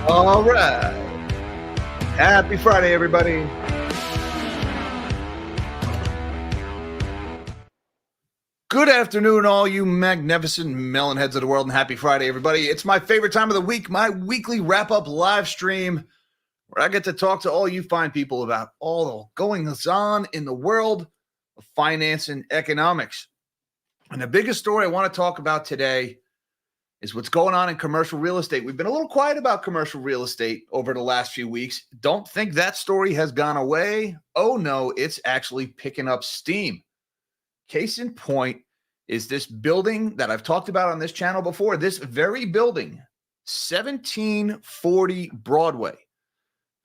All right. Happy Friday, everybody. Good afternoon, all you magnificent melon heads of the world, and happy Friday, everybody. It's my favorite time of the week, my weekly wrap-up live stream, where I get to talk to all you fine people about all the goings on in the world of finance and economics. And the biggest story I want to talk about today is what's going on in commercial real estate. We've been a little quiet about commercial real estate over the last few weeks. Don't think that story has gone away. Oh no, it's actually picking up steam. Case in point is this building that I've talked about on this channel before. This very building, 1740 Broadway.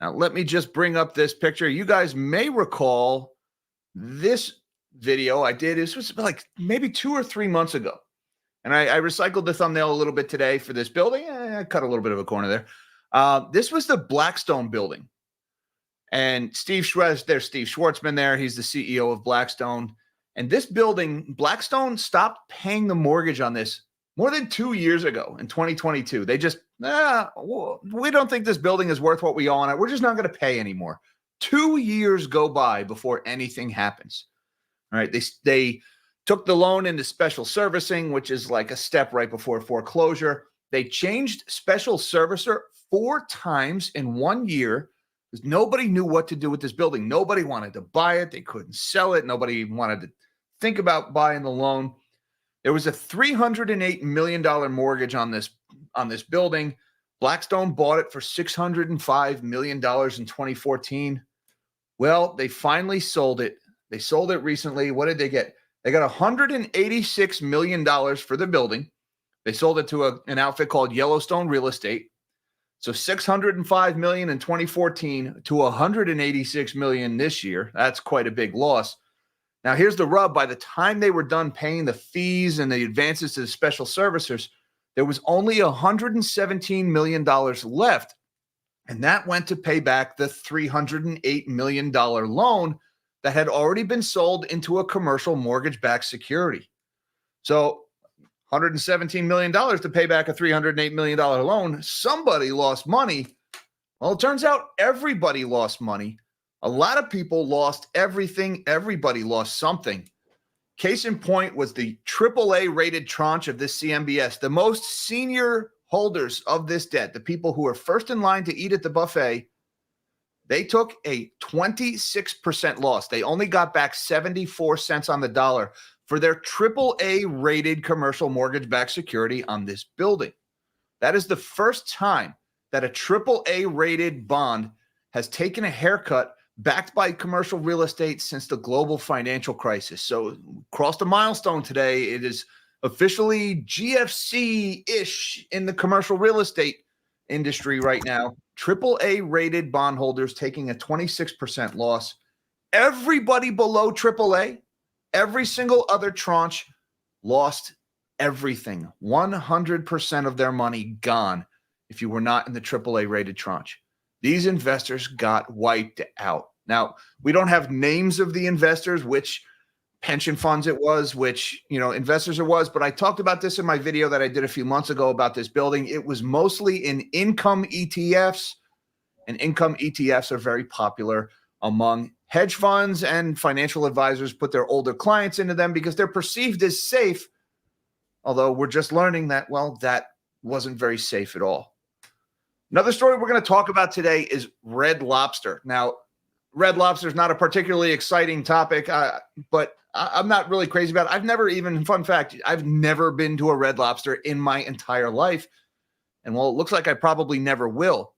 Now, let me just bring up this picture. You guys may recall this video I did. This was like maybe 2 or 3 months ago. And I recycled the thumbnail a little bit today for this building. I cut a little bit of a corner there. This was the Blackstone building. And there's Steve Schwartzman there. He's the CEO of Blackstone. And this building, Blackstone stopped paying the mortgage on this more than 2 years ago in 2022. They just, we don't think this building is worth what we owe on it. We're just not going to pay anymore. 2 years go by before anything happens. All right. They took the loan into special servicing, which is like a step right before foreclosure. They changed special servicer 4 times in 1 year because nobody knew what to do with this building. Nobody wanted to buy it. They couldn't sell it. Nobody wanted to think about buying the loan. There was a $308 million mortgage on this building. Blackstone bought it for $605 million in 2014. Well, they finally sold it. They sold it recently. What did they get? They got $186 million for the building. They sold it to an outfit called Yellowstone Real Estate. So $605 million in 2014 to $186 million this year. That's quite a big loss. Now, here's the rub. By the time they were done paying the fees and the advances to the special servicers, there was only $117 million left. And that went to pay back the $308 million loan that had already been sold into a commercial mortgage-backed security. So $117 million to pay back a $308 million loan. Somebody lost money. Well, it turns out everybody lost money. A lot of people lost everything. Everybody lost something. Case in point was the AAA-rated tranche of this CMBS. The most senior holders of this debt, the people who are first in line to eat at the buffet, they took a 26% loss. They only got back 74 cents on the dollar for their AAA-rated commercial mortgage-backed security on this building. That is the first time that a AAA-rated bond has taken a haircut backed by commercial real estate since the global financial crisis. So crossed a milestone today. It is officially GFC-ish in the commercial real estate industry right now. AAA-rated bondholders taking a 26% loss. Everybody below AAA, every single other tranche lost everything. 100% of their money gone if you were not in the AAA-rated tranche. These investors got wiped out. Now, we don't have names of the investors, which pension funds it was, which, investors it was, but I talked about this in my video that I did a few months ago about this building. It was mostly in income ETFs, and income ETFs are very popular among hedge funds, and financial advisors put their older clients into them because they're perceived as safe, although we're just learning that, well, that wasn't very safe at all. Another story we're going to talk about today is Red Lobster. Now, Red Lobster is not a particularly exciting topic, but I'm not really crazy about it. Fun fact, I've never been to a Red Lobster in my entire life. And well, it looks like I probably never will.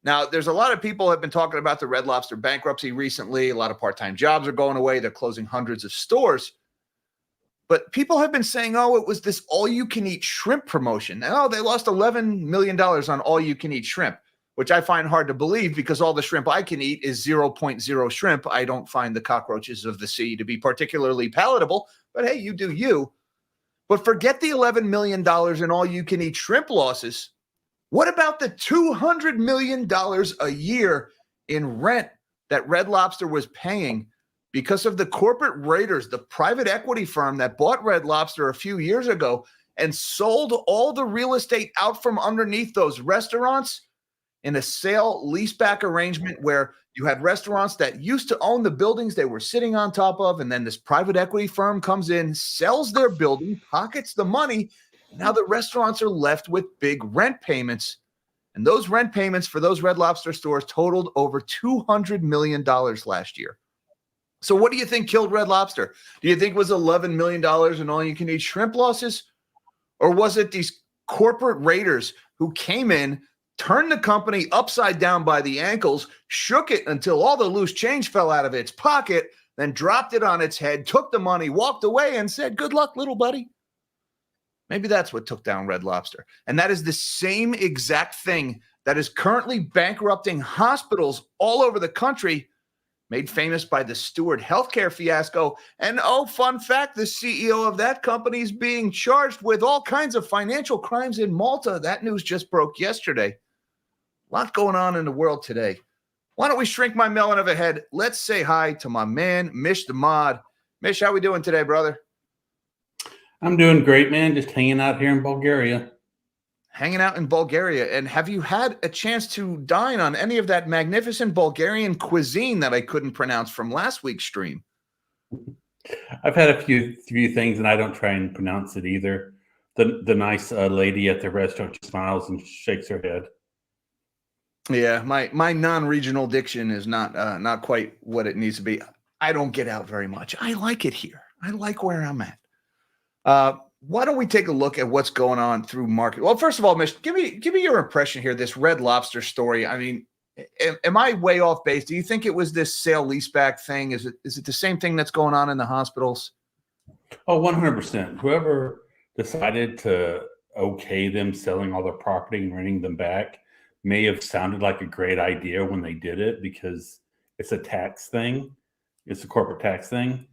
Now, there's a lot of people have been talking about the Red Lobster bankruptcy recently. A lot of part-time jobs are going away. They're closing hundreds of stores. But people have been saying, oh, it was this all-you-can-eat shrimp promotion. Oh, they lost $11 million on all-you-can-eat shrimp, which I find hard to believe because all the shrimp I can eat is 0.0 shrimp. I don't find the cockroaches of the sea to be particularly palatable, but hey, you do you. But forget the $11 million in all-you-can-eat shrimp losses. What about the $200 million a year in rent that Red Lobster was paying because of the corporate raiders, the private equity firm that bought Red Lobster a few years ago and sold all the real estate out from underneath those restaurants in a sale leaseback arrangement where you had restaurants that used to own the buildings they were sitting on top of, and then this private equity firm comes in, sells their building, pockets the money. Now the restaurants are left with big rent payments. And those rent payments for those Red Lobster stores totaled over $200 million last year. So what do you think killed Red Lobster? Do you think it was $11 million in all-you-can-eat shrimp losses? Or was it these corporate raiders who came in, turned the company upside down by the ankles, shook it until all the loose change fell out of its pocket, then dropped it on its head, took the money, walked away, and said, "Good luck, little buddy"? Maybe that's what took down Red Lobster. And that is the same exact thing that is currently bankrupting hospitals all over the country, made famous by the Steward healthcare fiasco. And oh, fun fact, the CEO of that company is being charged with all kinds of financial crimes in Malta. That news just broke yesterday. A lot going on in the world today. Why don't we shrink my melon of a head? Let's say hi to my man, Mish the Mod. Mish, how we doing today, brother? I'm doing great, man. Just hanging out here in Bulgaria. Hanging out in Bulgaria. And have you had a chance to dine on any of that magnificent Bulgarian cuisine that I couldn't pronounce from last week's stream? I've had a few things, and I don't try and pronounce it either. The nice lady at the restaurant smiles and shakes her head. Yeah, my non-regional diction is not quite what it needs to be. I don't get out very much. I like it here. I like where I'm at. Why don't we take a look at what's going on through market? Well, first of all, Mish, give me your impression here. This Red Lobster story. I mean, am I way off base? Do you think it was this sale leaseback thing? Is it the same thing that's going on in the hospitals? Oh, 100%. Whoever decided to okay them selling all their property and renting them back may have sounded like a great idea when they did it, because it's a tax thing. It's a corporate tax thing.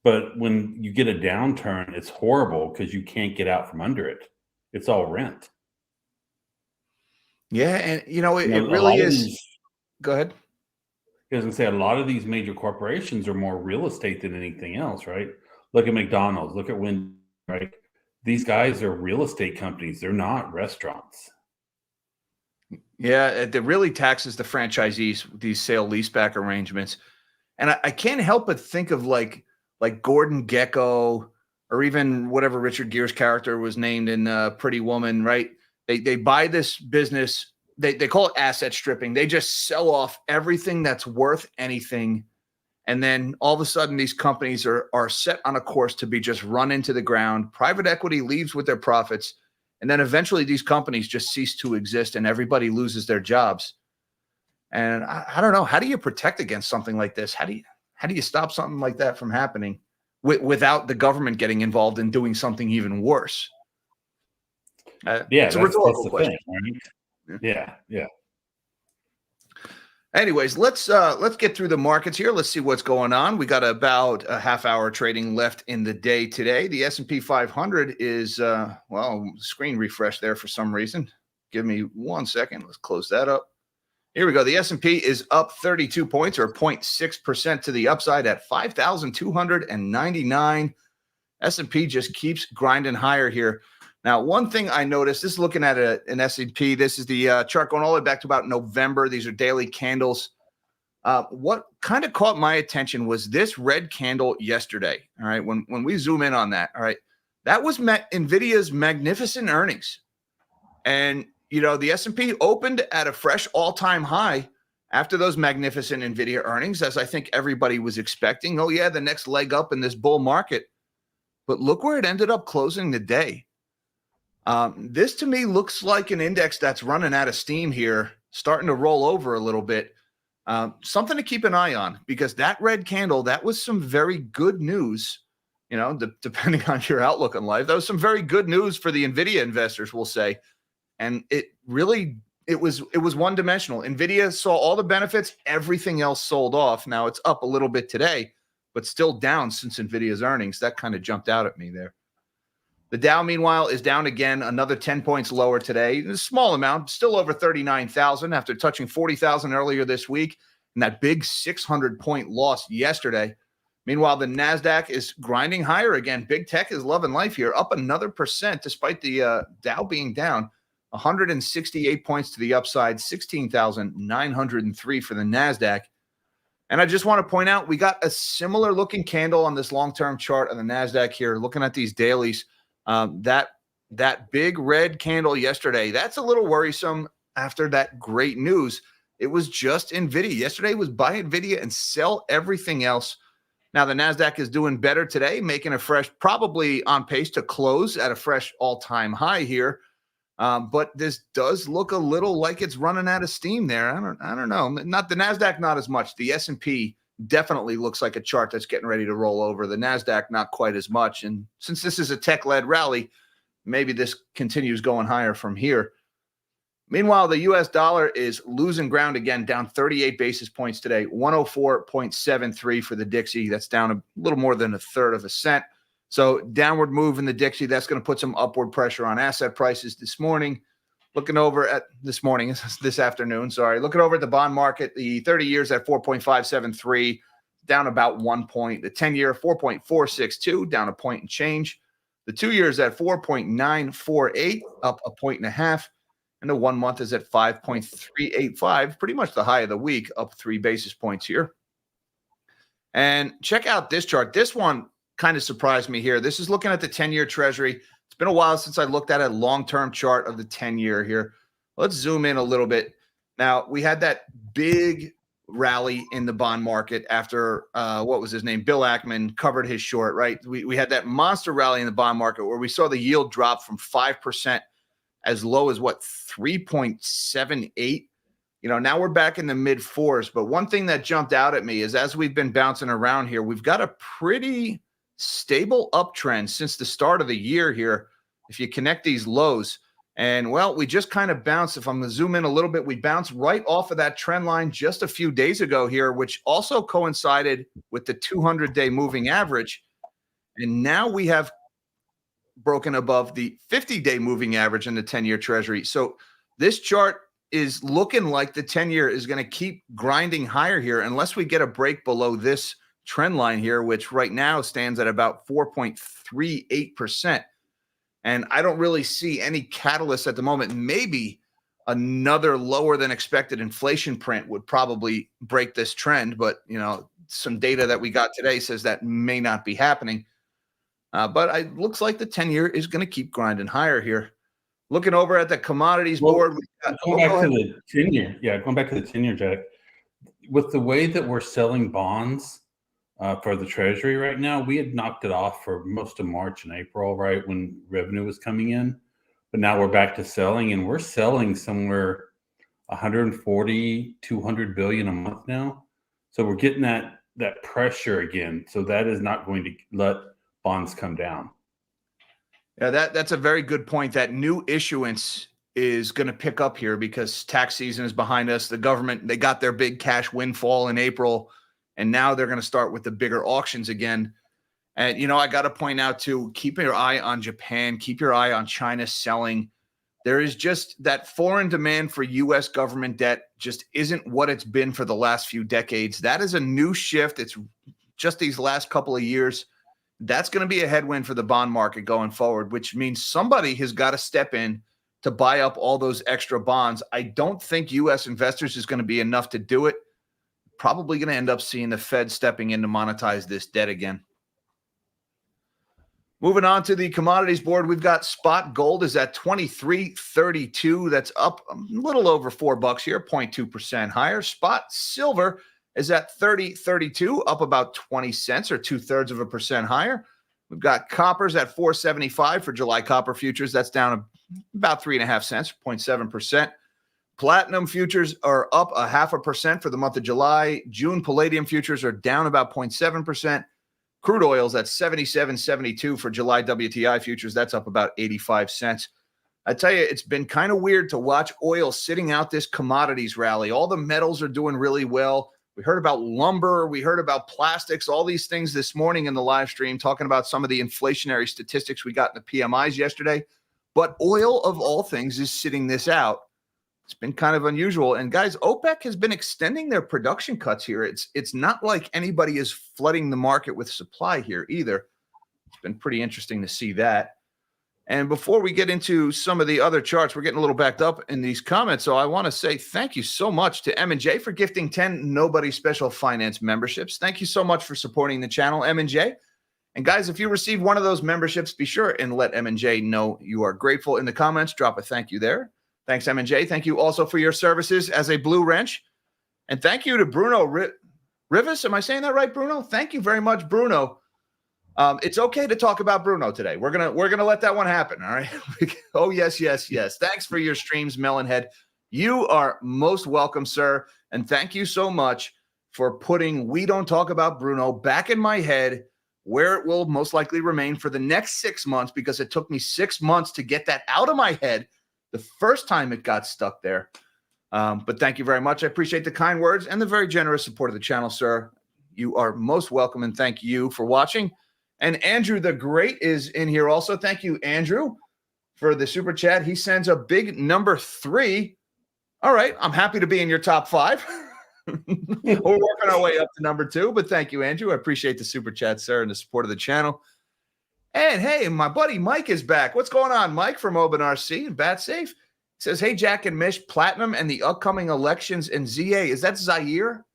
But when you get a downturn, it's horrible because you can't get out from under it. It's all rent. Yeah, and it really is. Go ahead. I was going to say, a lot of these major corporations are more real estate than anything else, right? Look at McDonald's, look at Wendy's, right? These guys are real estate companies. They're not restaurants. Yeah, it really taxes the franchisees, these sale leaseback arrangements. And I can't help but think of like Gordon Gekko, or even whatever Richard Gere's character was named in Pretty Woman, right? They buy this business. They call it asset stripping. They just sell off everything that's worth anything. And then all of a sudden, these companies are set on a course to be just run into the ground. Private equity leaves with their profits. And then eventually these companies just cease to exist and everybody loses their jobs. And I don't know. How do you protect against something like this? How do you stop something like that from happening without the government getting involved and doing something even worse? It's a rhetorical question. Thing, right? Yeah. Anyways, let's get through the markets here. Let's see what's going on. We got about a half hour trading left in the day today. The S&P 500 is, screen refresh there for some reason. Give me 1 second. Let's close that up. Here we go. The S&P is up 32 points, or 0.6% to the upside at 5,299. S&P just keeps grinding higher here. Now, one thing I noticed, this is looking at an S&P. This is the chart going all the way back to about November. These are daily candles. What kind of caught my attention was this red candle yesterday. All right, when we zoom in on that, all right, that was NVIDIA's magnificent earnings. And the S&P opened at a fresh all-time high after those magnificent NVIDIA earnings, as I think everybody was expecting. Oh, yeah, the next leg up in this bull market. But look where it ended up closing the day. This, to me, looks like an index that's running out of steam here, starting to roll over a little bit. Something to keep an eye on, because that red candle, that was some very good news, depending on your outlook on life. That was some very good news for the NVIDIA investors, we'll say. And it was one-dimensional. NVIDIA saw all the benefits. Everything else sold off. Now it's up a little bit today, but still down since NVIDIA's earnings. That kind of jumped out at me there. The Dow, meanwhile, is down again, another 10 points lower today. A small amount, still over 39,000 after touching 40,000 earlier this week, and that big 600-point loss yesterday. Meanwhile, the NASDAQ is grinding higher again. Big tech is loving life here, up another percent despite the Dow being down. 168 points to the upside, 16,903 for the NASDAQ. And I just want to point out, we got a similar looking candle on this long-term chart on the NASDAQ here, looking at these dailies. That big red candle yesterday, that's a little worrisome after that great news. It was just NVIDIA. Yesterday was buy NVIDIA and sell everything else. Now, the NASDAQ is doing better today, making a fresh, probably on pace to close at a fresh all-time high here. But this does look a little like it's running out of steam there. I don't know. Not the NASDAQ, not as much. The S&P definitely looks like a chart that's getting ready to roll over. The NASDAQ, not quite as much. And since this is a tech-led rally, maybe this continues going higher from here. Meanwhile, the U.S. dollar is losing ground again, down 38 basis points today, 104.73 for the Dixie. That's down a little more than a third of a cent. So downward move in the Dixie, that's going to put some upward pressure on asset prices this morning. Looking over at this afternoon, looking over at the bond market, the 30 years at 4.573, down about 1 point. The 10-year, 4.462, down a point and change. The 2 years at 4.948, up a point and a half. And the 1 month is at 5.385, pretty much the high of the week, up 3 basis points here. And check out this chart. This one kind of surprised me here. This is looking at the 10-year Treasury. It's been a while since I looked at a long-term chart of the 10-year here. Let's zoom in a little bit. Now, we had that big rally in the bond market after, what was his name? Bill Ackman covered his short, right? We had that monster rally in the bond market where we saw the yield drop from 5% as low as, 3.78? Now we're back in the mid fours. But one thing that jumped out at me is as we've been bouncing around here, we've got a pretty stable uptrend since the start of the year here. If you connect these lows, and we just kind of bounced. If I'm going to zoom in a little bit, we bounced right off of that trend line just a few days ago here, which also coincided with the 200-day moving average. And now we have broken above the 50-day moving average in the 10-year Treasury. So this chart is looking like the 10-year is going to keep grinding higher here unless we get a break below this trend line here, which right now stands at about 4.38%. And I don't really see any catalyst at the moment. Maybe another lower than expected inflation print would probably break this trend. But, some data that we got today says that may not be happening. But it looks like the 10-year is going to keep grinding higher here. Looking over at the commodities board. Going back to the 10-year. Yeah, going back to the 10-year, Jack. With the way that we're selling bonds for the Treasury right now, we had knocked it off for most of March and April, right, when revenue was coming in. But now we're back to selling, and we're selling somewhere 140, 200 billion a month now. So we're getting that pressure again. So that is not going to let bonds come down. Yeah, that's a very good point. That new issuance is going to pick up here because tax season is behind us. The government, they got their big cash windfall in April, and now they're going to start with the bigger auctions again. And, I got to point out too, keep your eye on Japan, keep your eye on China selling. There is just that foreign demand for U.S. government debt just isn't what it's been for the last few decades. That is a new shift. It's just these last couple of years. That's going to be a headwind for the bond market going forward, which means somebody has got to step in to buy up all those extra bonds. I don't think U.S. investors is going to be enough to do it. Probably going to end up seeing the Fed stepping in to monetize this debt again. Moving on to the commodities board, we've got spot gold is at $23.32. That's up a little over $4 here, 0.2% higher. Spot silver is at $30.32, up about 20 cents or 2/3% higher. We've got coppers at $4.75 for July copper futures. That's down about 3.5 cents, 0.7%. Platinum futures are up 0.5% for the month of July. June palladium futures are down about 0.7%. Crude oil's at $77.72 for July WTI futures. That's up about 85 cents. I tell you, it's been kind of weird to watch oil sitting out this commodities rally. All the metals are doing really well. We heard about lumber. We heard about plastics, all these things this morning in the live stream, talking about some of the inflationary statistics we got in the PMIs yesterday. But oil, of all things, is sitting this out. It's been kind of unusual. And guys, OPEC has been extending their production cuts here. It's not like anybody is flooding the market with supply here either. It's been pretty interesting to see that. And before we get into some of the other charts, we're getting a little backed up in these comments. So I want to say thank you so much to M&J for gifting 10 Nobody Special Finance memberships. Thank you so much for supporting the channel, M&J. And guys, if you receive one of those memberships, be sure and let M&J know you are grateful in the comments. Drop a thank you there. Thanks, M&J. Thank you also for your services as a Blue Wrench. And thank you to Bruno Rivas. Am I saying that right, Bruno? Thank you very much, Bruno. It's okay to talk about Bruno today. We're gonna let that one happen. All right. Oh, yes. Thanks for your streams, Melonhead. You are most welcome, sir. And thank you so much for putting We Don't Talk About Bruno back in my head, where it will most likely remain for the next 6 months, because it took me 6 months to get that out of my head the first time it got stuck there. But thank you very much. I appreciate the kind words and the very generous support of the channel, sir. You are most welcome, and thank you for watching. And Andrew the Great is in here also. Thank you, Andrew, for the super chat. He sends a big number 3. All right, I'm happy to be in your top 5. We're working our way up to number 2, but thank you, Andrew. I appreciate the super chat, sir, and the support of the channel. And hey, my buddy Mike is back. What's going on, Mike from Oban RC and Bat Safe? He says, hey, Jack and Mish, Platinum and the upcoming elections in ZA. Is that Zaire?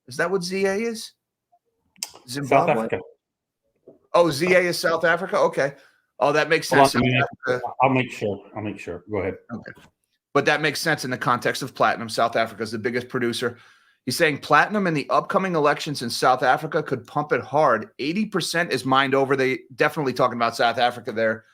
Is that what ZA is? Zimbabwe? South Africa. Oh, ZA is South Africa? Okay. Oh, that makes sense. I'll make sure. Go ahead. Okay. But that makes sense in the context of Platinum. South Africa is the biggest producer. He's saying Platinum in the upcoming elections in South Africa could pump it hard. 80% is mined over. They definitely talking about South Africa there.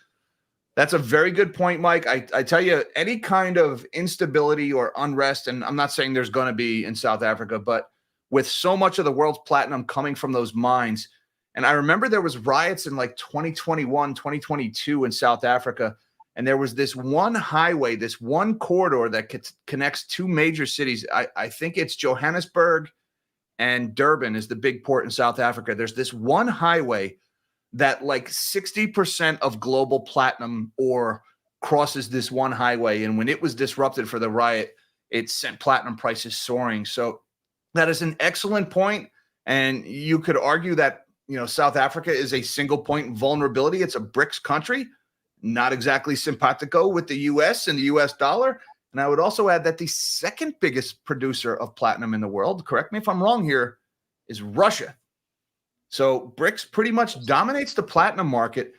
That's a very good point, Mike. I tell you, any kind of instability or unrest, and I'm not saying there's going to be in South Africa, but with so much of the world's platinum coming from those mines. And I remember there was riots in like 2021, 2022 in South Africa. And there was this one highway, this one corridor that connects 2 major cities. I think it's Johannesburg and Durban is the big port in South Africa. There's this one highway that like 60% of global platinum ore crosses this one highway. And when it was disrupted for the riot, it sent platinum prices soaring. So that is an excellent point. And you could argue that, you know, South Africa is a single point vulnerability. It's a BRICS country, not exactly simpatico with the U.S. and the U.S. dollar. And I would also add that the second biggest producer of platinum in the world, correct me if I'm wrong here, is Russia. So BRICS pretty much dominates the platinum market.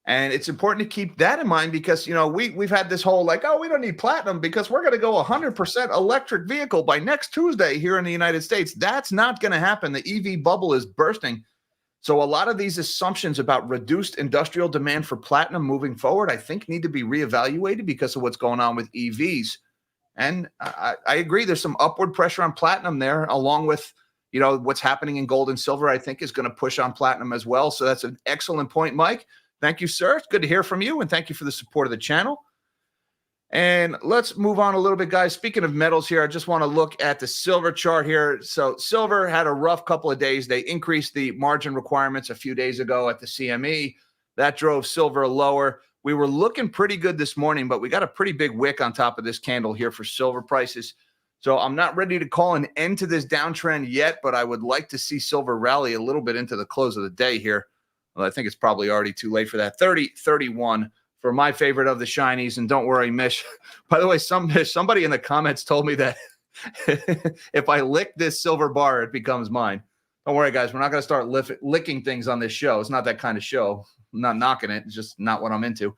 And it's important to keep that in mind because, you know, we've had this whole like, oh, we don't need platinum because we're going to go 100% electric vehicle by next Tuesday here in the United States. That's not going to happen. The EV bubble is bursting. So a lot of these assumptions about reduced industrial demand for platinum moving forward, I think need to be reevaluated because of what's going on with EVs. And I agree. There's some upward pressure on platinum there, along with, you know, what's happening in gold and silver, I think is going to push on platinum as well. So that's an excellent point, Mike. Thank you, sir. It's good to hear from you. And thank you for the support of the channel. And let's move on a little bit, guys. Speaking of metals here, I just want to look at the silver chart here. So silver had a rough couple of days. They increased the margin requirements a few days ago at the CME. That drove silver lower. We were looking pretty good this morning, but we got a pretty big wick on top of this candle here for silver prices. So I'm not ready to call an end to this downtrend yet, but I would like to see silver rally a little bit into the close of the day here. Well, I think it's probably already too late for that. 30.31 for my favorite of the shinies. And don't worry, Mish. By the way, somebody in the comments told me that if I lick this silver bar, it becomes mine. Don't worry, guys. We're not going to start licking things on this show. It's not that kind of show. I'm not knocking it. It's just not what I'm into.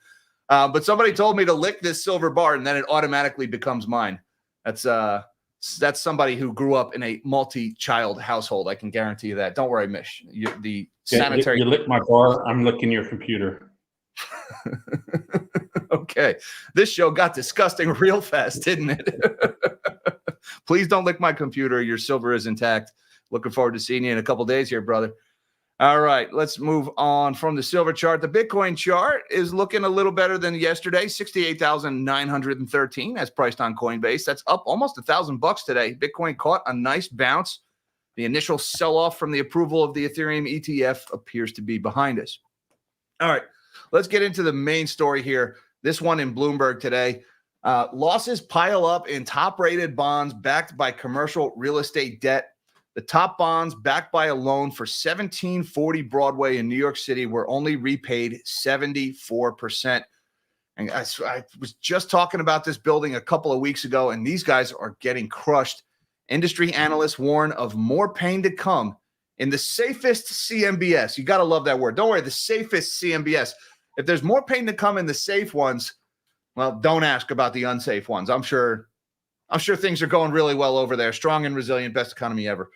But somebody told me to lick this silver bar, and then it automatically becomes mine. That's somebody who grew up in a multi-child household. I can guarantee you that. Don't worry, Mish. You lick my bar. I'm licking your computer. Okay. This show got disgusting real fast, didn't it? Please don't lick my computer. Your silver is intact. Looking forward to seeing you in a couple days here, brother. All right, let's move on from the silver chart. The Bitcoin chart is looking a little better than yesterday. 68,913 as priced on Coinbase. That's up almost $1,000 today. Bitcoin caught a nice bounce. The initial sell-off from the approval of the Ethereum ETF appears to be behind us. All right, let's get into the main story here. This one in Bloomberg today. Losses pile up in top-rated bonds backed by commercial real estate debt. The top bonds backed by a loan for 1740 Broadway in New York City were only repaid 74%. And I was just talking about this building a couple of weeks ago, and these guys are getting crushed. Industry analysts warn of more pain to come in the safest CMBS. You got to love that word. Don't worry, the safest CMBS. If there's more pain to come in the safe ones, well, don't ask about the unsafe ones. I'm sure things are going really well over there. Strong and resilient, best economy ever.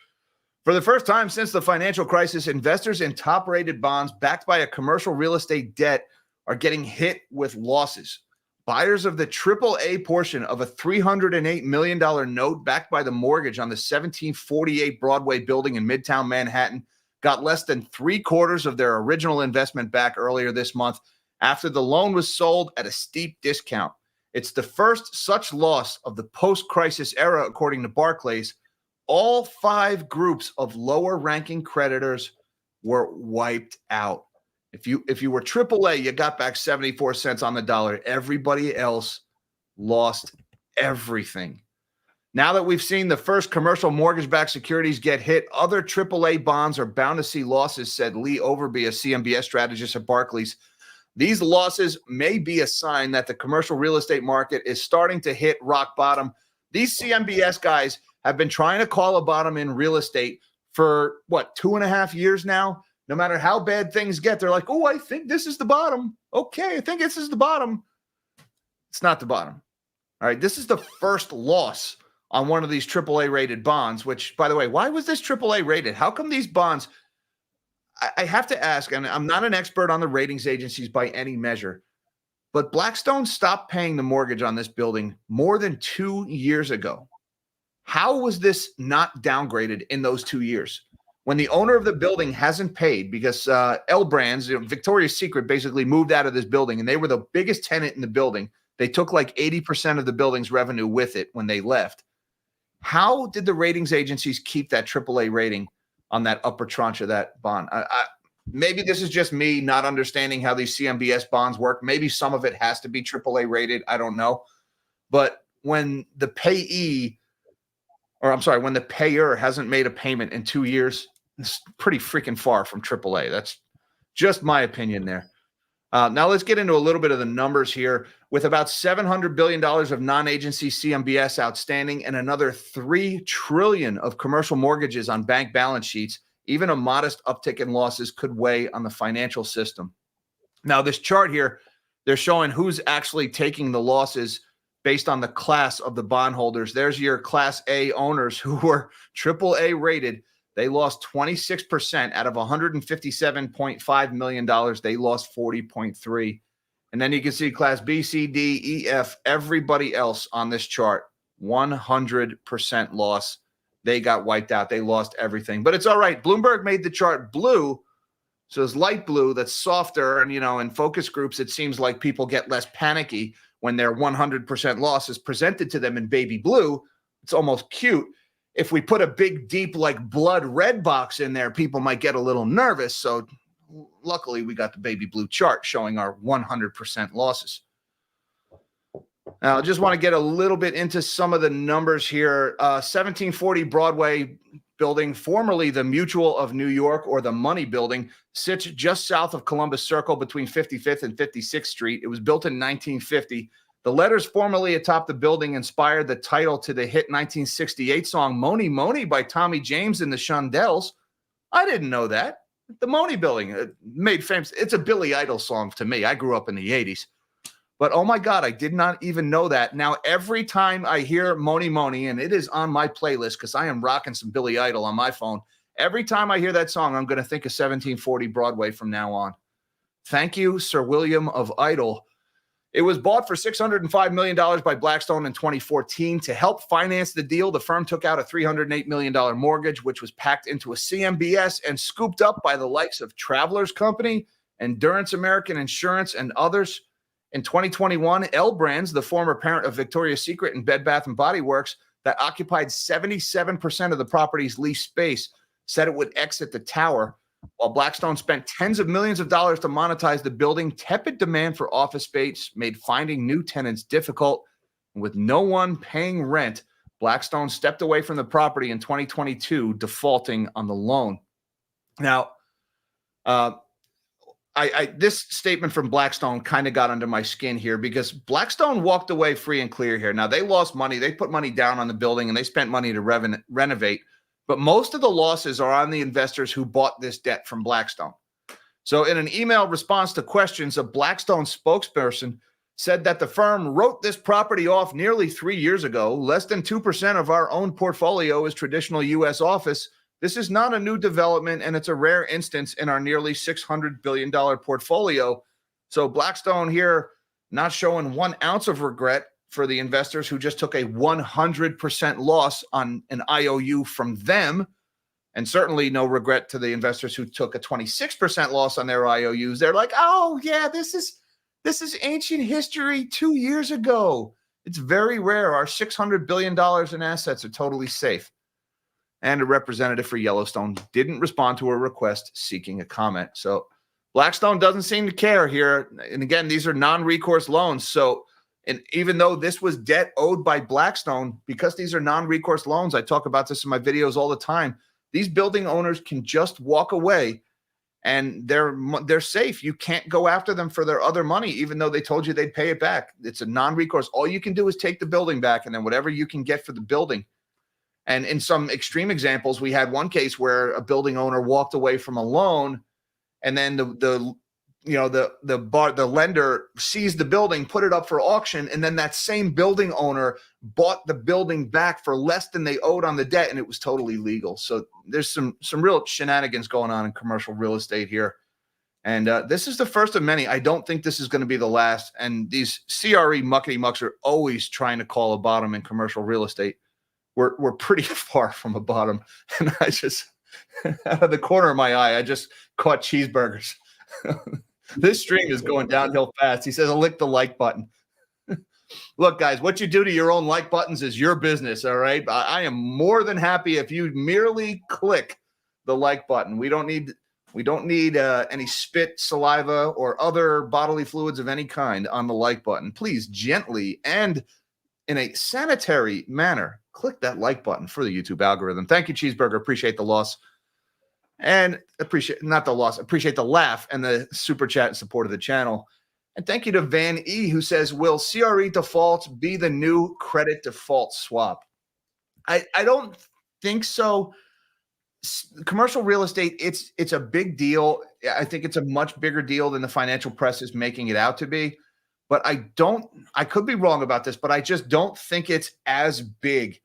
For the first time since the financial crisis, investors in top-rated bonds backed by a commercial real estate debt are getting hit with losses. Buyers of the AAA portion of a $308 million note backed by the mortgage on the 1748 Broadway building in Midtown Manhattan got less than 3/4 of their original investment back earlier this month after the loan was sold at a steep discount. It's the first such loss of the post-crisis era, according to Barclays. All 5 groups of lower-ranking creditors were wiped out. If you were AAA, you got back 74 cents on the dollar. Everybody else lost everything. Now that we've seen the first commercial mortgage-backed securities get hit, other AAA bonds are bound to see losses, said Lee Overby, a CMBS strategist at Barclays. These losses may be a sign that the commercial real estate market is starting to hit rock bottom. These CMBS guys have been trying to call a bottom in real estate for, 2.5 years now? No matter how bad things get, they're like, oh, I think this is the bottom. Okay, I think this is the bottom. It's not the bottom. All right, this is the first loss on one of these AAA-rated bonds, which, by the way, why was this AAA-rated? How come these bonds – I have to ask, and I'm not an expert on the ratings agencies by any measure, but Blackstone stopped paying the mortgage on this building more than 2 years ago. How was this not downgraded in those 2 years? When the owner of the building hasn't paid because L Brands, Victoria's Secret, basically moved out of this building, and they were the biggest tenant in the building. They took like 80% of the building's revenue with it when they left. How did the ratings agencies keep that AAA rating on that upper tranche of that bond? Maybe this is just me not understanding how these CMBS bonds work. Maybe some of it has to be AAA rated. I don't know. But when the when the payer hasn't made a payment in 2 years, it's pretty freaking far from AAA. That's just my opinion there. Now let's get into a little bit of the numbers here. With about $700 billion of non-agency CMBS outstanding and another $3 trillion of commercial mortgages on bank balance sheets, even a modest uptick in losses could weigh on the financial system. Now, this chart here, they're showing who's actually taking the losses based on the class of the bondholders. There's your Class A owners who were AAA rated. They lost 26% out of $157.5 million. They lost 40.3. And then you can see Class B, C, D, E, F, everybody else on this chart, 100% loss. They got wiped out. They lost everything. But it's all right. Bloomberg made the chart blue. So it's light blue that's softer. And, in focus groups, it seems like people get less panicky when their 100% loss is presented to them in baby blue. It's almost cute. If we put a big, deep, like blood red box in there, people might get a little nervous. So luckily, we got the baby blue chart showing our 100% losses. Now, I just want to get a little bit into some of the numbers here. 1740 Broadway building, formerly the Mutual of New York, or the Money Building, sits just south of Columbus Circle between 55th and 56th Street. It was built in 1950. The letters formerly atop the building inspired the title to the hit 1968 song Moni Moni by Tommy James and the Shondells. I didn't know that. The Money Building made famous. It's a Billy Idol song to me. I grew up in the 80s. But oh my God, I did not even know that. Now, every time I hear Moni Moni, and it is on my playlist because I am rocking some Billy Idol on my phone, every time I hear that song, I'm going to think of 1740 Broadway from now on. Thank you, Sir William of Idol. It was bought for $605 million by Blackstone in 2014. To help finance the deal, the firm took out a $308 million mortgage, which was packed into a CMBS and scooped up by the likes of Travelers Company, Endurance American Insurance, and others. In 2021, L Brands, the former parent of Victoria's Secret and Bed Bath & Body Works, that occupied 77% of the property's leased space, said it would exit the tower. While Blackstone spent tens of millions of dollars to monetize the building, tepid demand for office space made finding new tenants difficult. And with no one paying rent, Blackstone stepped away from the property in 2022, defaulting on the loan. Now, this statement from Blackstone kind of got under my skin here, because Blackstone walked away free and clear here. Now, they lost money. They put money down on the building and they spent money to renovate. But most of the losses are on the investors who bought this debt from Blackstone. So in an email response to questions, a Blackstone spokesperson said that the firm wrote this property off nearly 3 years ago. Less than 2% of our own portfolio is traditional U.S. office. This is not a new development, and it's a rare instance in our nearly $600 billion portfolio. So Blackstone here not showing 1 ounce of regret for the investors who just took a 100% loss on an IOU from them, and certainly no regret to the investors who took a 26% loss on their IOUs. They're like, oh, yeah, this is ancient history 2 years ago. It's very rare. Our $600 billion in assets are totally safe. And a representative for Yellowstone didn't respond to a request seeking a comment. So Blackstone doesn't seem to care here. And again, these are non-recourse loans. So, and even though this was debt owed by Blackstone, because these are non-recourse loans, I talk about this in my videos all the time, these building owners can just walk away and they're safe. You can't go after them for their other money, even though they told you they'd pay it back. It's a non-recourse. All you can do is take the building back, and then whatever you can get for the building. And in some extreme examples, we had one case where a building owner walked away from a loan, and then the lender seized the building, put it up for auction, and then that same building owner bought the building back for less than they owed on the debt, and it was totally legal. So there's some real shenanigans going on in commercial real estate here. And this is the first of many. I don't think this is going to be the last. And these CRE muckety mucks are always trying to call a bottom in commercial real estate. We're pretty far from a bottom. And I just, out of the corner of my eye, I just caught cheeseburgers. This stream is going downhill fast. He says, I'll lick the like button. Look, guys, what you do to your own like buttons is your business, all right? I am more than happy if you merely click the like button. We don't need any spit, saliva, or other bodily fluids of any kind on the like button. Please, gently and in a sanitary manner, click that like button for the YouTube algorithm. Thank you, Cheeseburger. Appreciate the loss. And appreciate the laugh and the super chat in support of the channel. And thank you to Van E, who says, will CRE defaults be the new credit default swap? I don't think so. Commercial real estate, it's a big deal. I think it's a much bigger deal than the financial press is making it out to be. But I could be wrong about this, but I just don't think it's as big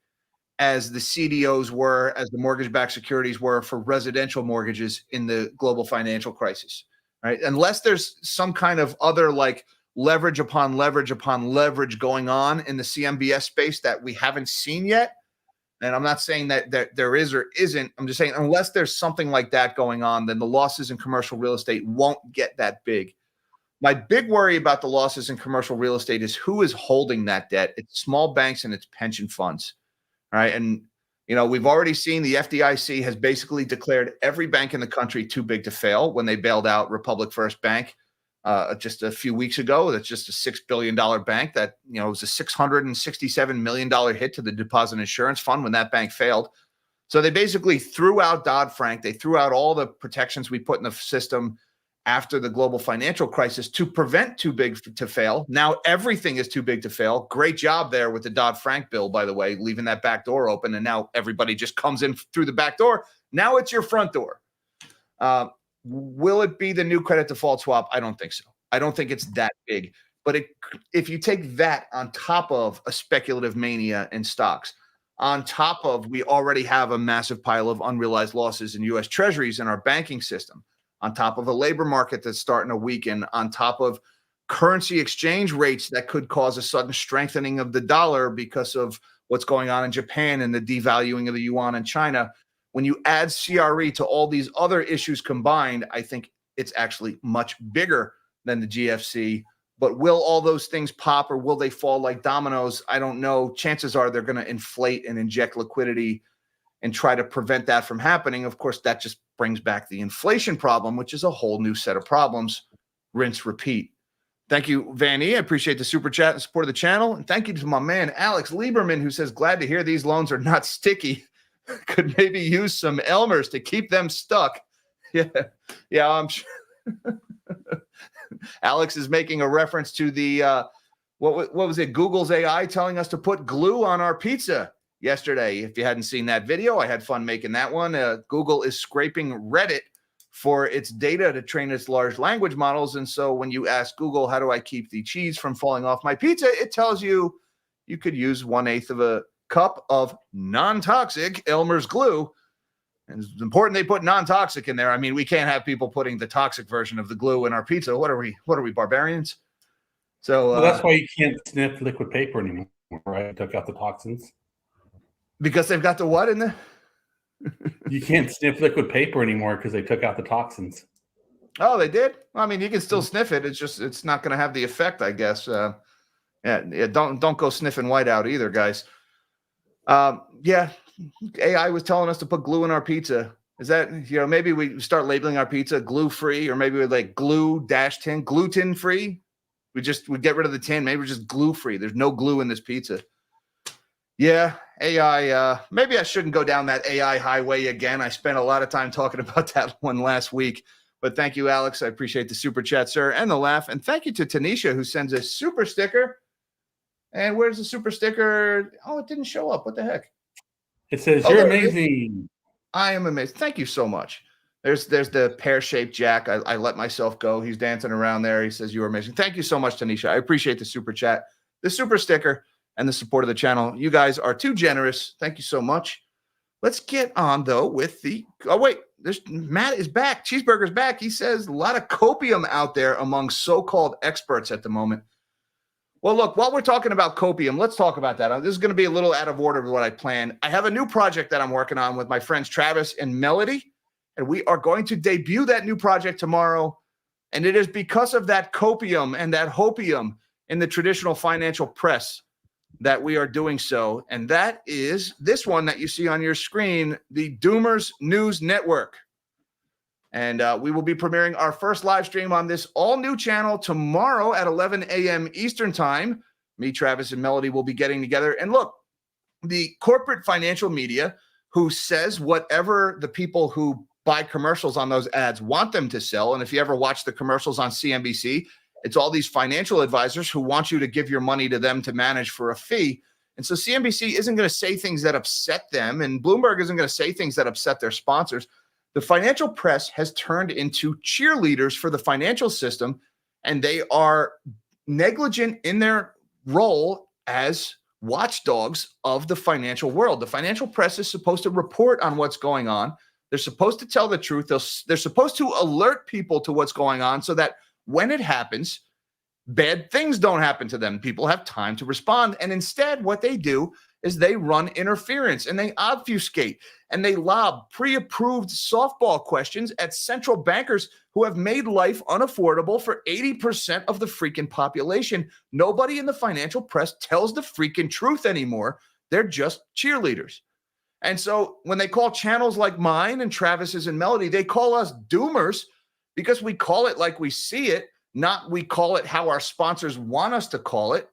as the CDOs were, as the mortgage-backed securities were for residential mortgages in the global financial crisis, right? Unless there's some kind of other like leverage upon leverage upon leverage going on in the CMBS space that we haven't seen yet. And I'm not saying that there is or isn't. I'm just saying unless there's something like that going on, then the losses in commercial real estate won't get that big. My big worry about the losses in commercial real estate is who is holding that debt. It's small banks and it's pension funds. All right. And, we've already seen the FDIC has basically declared every bank in the country too big to fail when they bailed out Republic First Bank just a few weeks ago. That's just a $6 billion bank that, was a $667 million hit to the deposit insurance fund when that bank failed. So they basically threw out Dodd-Frank. They threw out all the protections we put in the system after the global financial crisis to prevent too big to fail. Now everything is too big to fail. Great job there with the Dodd-Frank bill, by the way, leaving that back door open. And now everybody just comes in through the back door. Now it's your front door. Will it be the new credit default swap? I don't think so. I don't think it's that big. But if you take that on top of a speculative mania in stocks, on top of we already have a massive pile of unrealized losses in U.S. Treasuries in our banking system, on top of a labor market that's starting to weaken, on top of currency exchange rates that could cause a sudden strengthening of the dollar because of what's going on in Japan and the devaluing of the yuan in China. When you add CRE to all these other issues combined, I think it's actually much bigger than the GFC. But will all those things pop or will they fall like dominoes? I don't know. Chances are they're going to inflate and inject liquidity and try to prevent that from happening. Of course, that just brings back the inflation problem, which is a whole new set of problems. Rinse, repeat. Thank you, Van E. I appreciate the super chat and support of the channel. And thank you to my man, Alex Lieberman, who says, glad to hear these loans are not sticky. Could maybe use some Elmers to keep them stuck. Yeah, I'm sure. Alex is making a reference to the what was it? Google's AI telling us to put glue on our pizza yesterday. If you hadn't seen that video, I had fun making that one. Google is scraping Reddit for its data to train its large language models. And so when you ask Google, how do I keep the cheese from falling off my pizza? It tells you you could use 1/8 of a cup of non-toxic Elmer's glue. And it's important they put non-toxic in there. I mean, we can't have people putting the toxic version of the glue in our pizza. What are we, barbarians? So well, that's why you can't sniff liquid paper anymore, right? Took out the toxins. Because they've got the what in there? You can't sniff liquid paper anymore because they took out the toxins. Oh, they did? I mean, you can still sniff it. It's not going to have the effect, I guess. Yeah, don't go sniffing whiteout either, guys. Yeah, AI was telling us to put glue in our pizza. Is that, maybe we start labeling our pizza glue-free, or maybe we're like glue-tin, gluten-free. We get rid of the tin. Maybe we're just glue-free. There's no glue in this pizza. Yeah, AI. Maybe I shouldn't go down that AI highway again. I spent a lot of time talking about that one last week. But thank you, Alex. I appreciate the super chat, sir, and the laugh. And thank you to Tanisha, who sends a super sticker. And where's the super sticker? Oh, it didn't show up. What the heck? It says, you're amazing. I am amazing. Thank you so much. There's the pear-shaped Jack. I let myself go. He's dancing around there. He says, you are amazing. Thank you so much, Tanisha. I appreciate the super chat, the super sticker, and the support of the channel. You guys are too generous. Thank you so much. Let's get on, though, with the – oh, wait. Matt is back. Cheeseburger's back. He says a lot of copium out there among so-called experts at the moment. Well, look, while we're talking about copium, let's talk about that. This is going to be a little out of order with what I planned. I have a new project that I'm working on with my friends Travis and Melody, and we are going to debut that new project tomorrow. And it is because of that copium and that hopium in the traditional financial press that we are doing so. And that is this one that you see on your screen, the Doomers News Network. And we will be premiering our first live stream on this all-new channel tomorrow at 11 a.m. Eastern Time. Me, Travis, and Melody will be getting together. And look, the corporate financial media who says whatever the people who buy commercials on those ads want them to sell. And if you ever watch the commercials on CNBC, it's all these financial advisors who want you to give your money to them to manage for a fee. And so CNBC isn't going to say things that upset them, and Bloomberg isn't going to say things that upset their sponsors. The financial press has turned into cheerleaders for the financial system, and they are negligent in their role as watchdogs of the financial world. The financial press is supposed to report on what's going on. They're supposed to tell the truth. They're supposed to alert people to what's going on so that when it happens, bad things don't happen to them. People have time to respond. And instead, what they do is they run interference and they obfuscate and they lob pre-approved softball questions at central bankers who have made life unaffordable for 80% of the freaking population. Nobody in the financial press tells the freaking truth anymore. They're just cheerleaders. And so when they call channels like mine and Travis's and Melody, they call us doomers because we call it like we see it, not we call it how our sponsors want us to call it.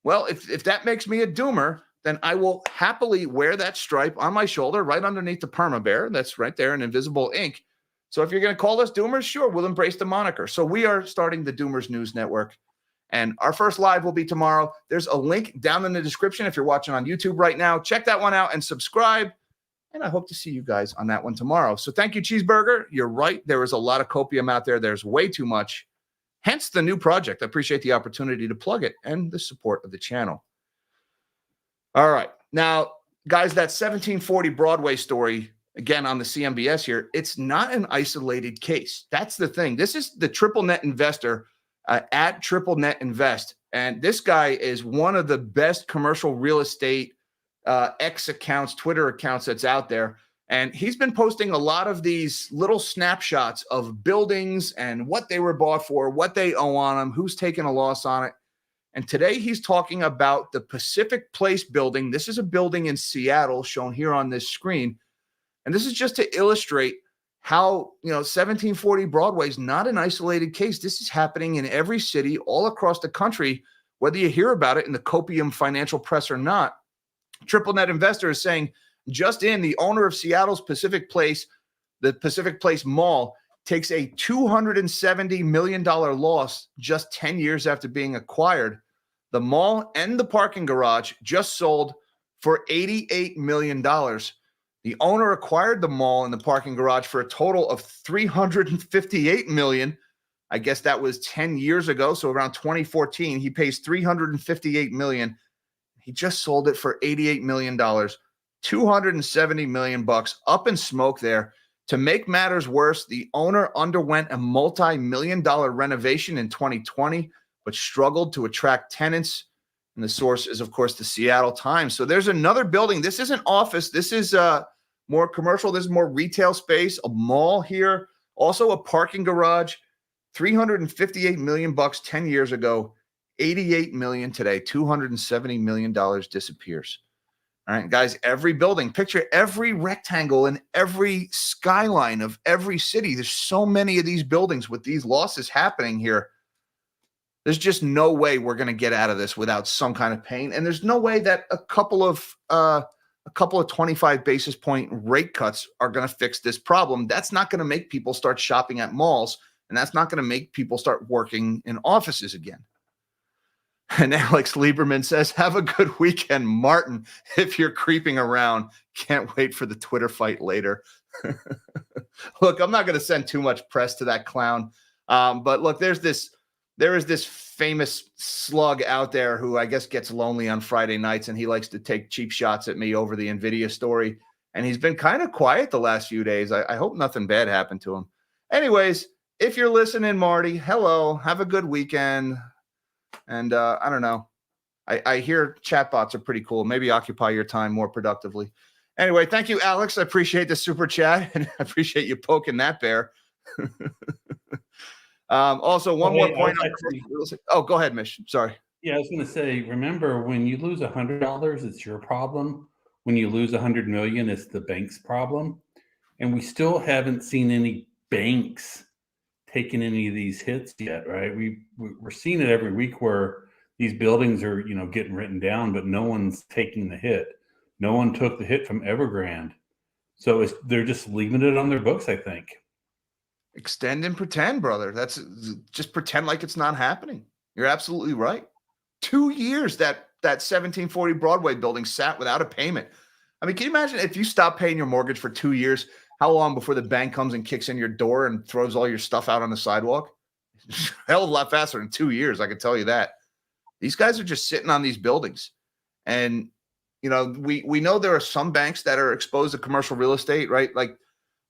Well, if that makes me a doomer, then I will happily wear that stripe on my shoulder right underneath the perma bear. That's right there in invisible ink. So if you're going to call us doomers, sure, we'll embrace the moniker. So we are starting the Doomers News Network. And our first live will be tomorrow. There's a link down in the description if you're watching on YouTube right now. Check that one out and subscribe. And I hope to see you guys on that one tomorrow. So thank you, Cheeseburger. You're right. There is a lot of copium out there. There's way too much. Hence the new project. I appreciate the opportunity to plug it and the support of the channel. All right. Now, guys, that 1740 Broadway story, again, on the CMBS here, it's not an isolated case. That's the thing. This is the triple net investor at Triple Net Invest. And this guy is one of the best commercial real estate X accounts, Twitter accounts that's out there. And he's been posting a lot of these little snapshots of buildings and what they were bought for, what they owe on them, who's taking a loss on it. And today he's talking about the Pacific Place building. This is a building in Seattle shown here on this screen. And this is just to illustrate how, 1740 Broadway is not an isolated case. This is happening in every city all across the country, whether you hear about it in the copium financial press or not. Triple Net Investor is saying, just in, the owner of Seattle's Pacific Place, the Pacific Place Mall, takes a $270 million loss just 10 years after being acquired. The mall and the parking garage just sold for $88 million. The owner acquired the mall and the parking garage for a total of $358 million. I guess that was 10 years ago, so around 2014. He pays $358 million. He just sold it for $88 million. $270 million up in smoke there. To make matters worse, the owner underwent a multi-million-dollar renovation in 2020, but struggled to attract tenants. And the source is, of course, the Seattle Times. So there's another building. This isn't office. This is more commercial. This is more retail space, a mall here, also a parking garage. $358 million 10 years ago, $88 million today. $270 million disappears. All right, guys, every building, picture every rectangle and every skyline of every city. There's so many of these buildings with these losses happening here. There's just no way we're going to get out of this without some kind of pain. And there's no way that a couple of 25 basis point rate cuts are going to fix this problem. That's not going to make people start shopping at malls, and that's not going to make people start working in offices again. And Alex Lieberman says, have a good weekend, Martin, if you're creeping around. Can't wait for the Twitter fight later. Look, I'm not going to send too much press to that clown. But look, there is this famous slug out there who I guess gets lonely on Friday nights, and he likes to take cheap shots at me over the NVIDIA story. And he's been kind of quiet the last few days. I hope nothing bad happened to him. Anyways, if you're listening, Marty, hello, have a good weekend. And I don't know. I hear chatbots are pretty cool. Maybe occupy your time more productively. Anyway, thank you, Alex. I appreciate the super chat, and I appreciate you poking that bear. Also, one more point. Oh, go ahead, Mish. Sorry. Yeah, I was going to say, remember, when you lose $100, it's your problem. When you lose $100 million, it's the bank's problem. And we still haven't seen any banks taking any of these hits yet, right? We're seeing it every week where these buildings are, getting written down, but no one's taking the hit. No one took the hit from Evergrande. So they're just leaving it on their books, I think. Extend and pretend, brother. That's just pretend like it's not happening. You're absolutely right. 2 years that 1740 Broadway building sat without a payment. I mean, can you imagine if you stop paying your mortgage for 2 years, how long before the bank comes and kicks in your door and throws all your stuff out on the sidewalk? Hell of a lot faster than 2 years, I can tell you that. These guys are just sitting on these buildings. And, we know there are some banks that are exposed to commercial real estate, right? Like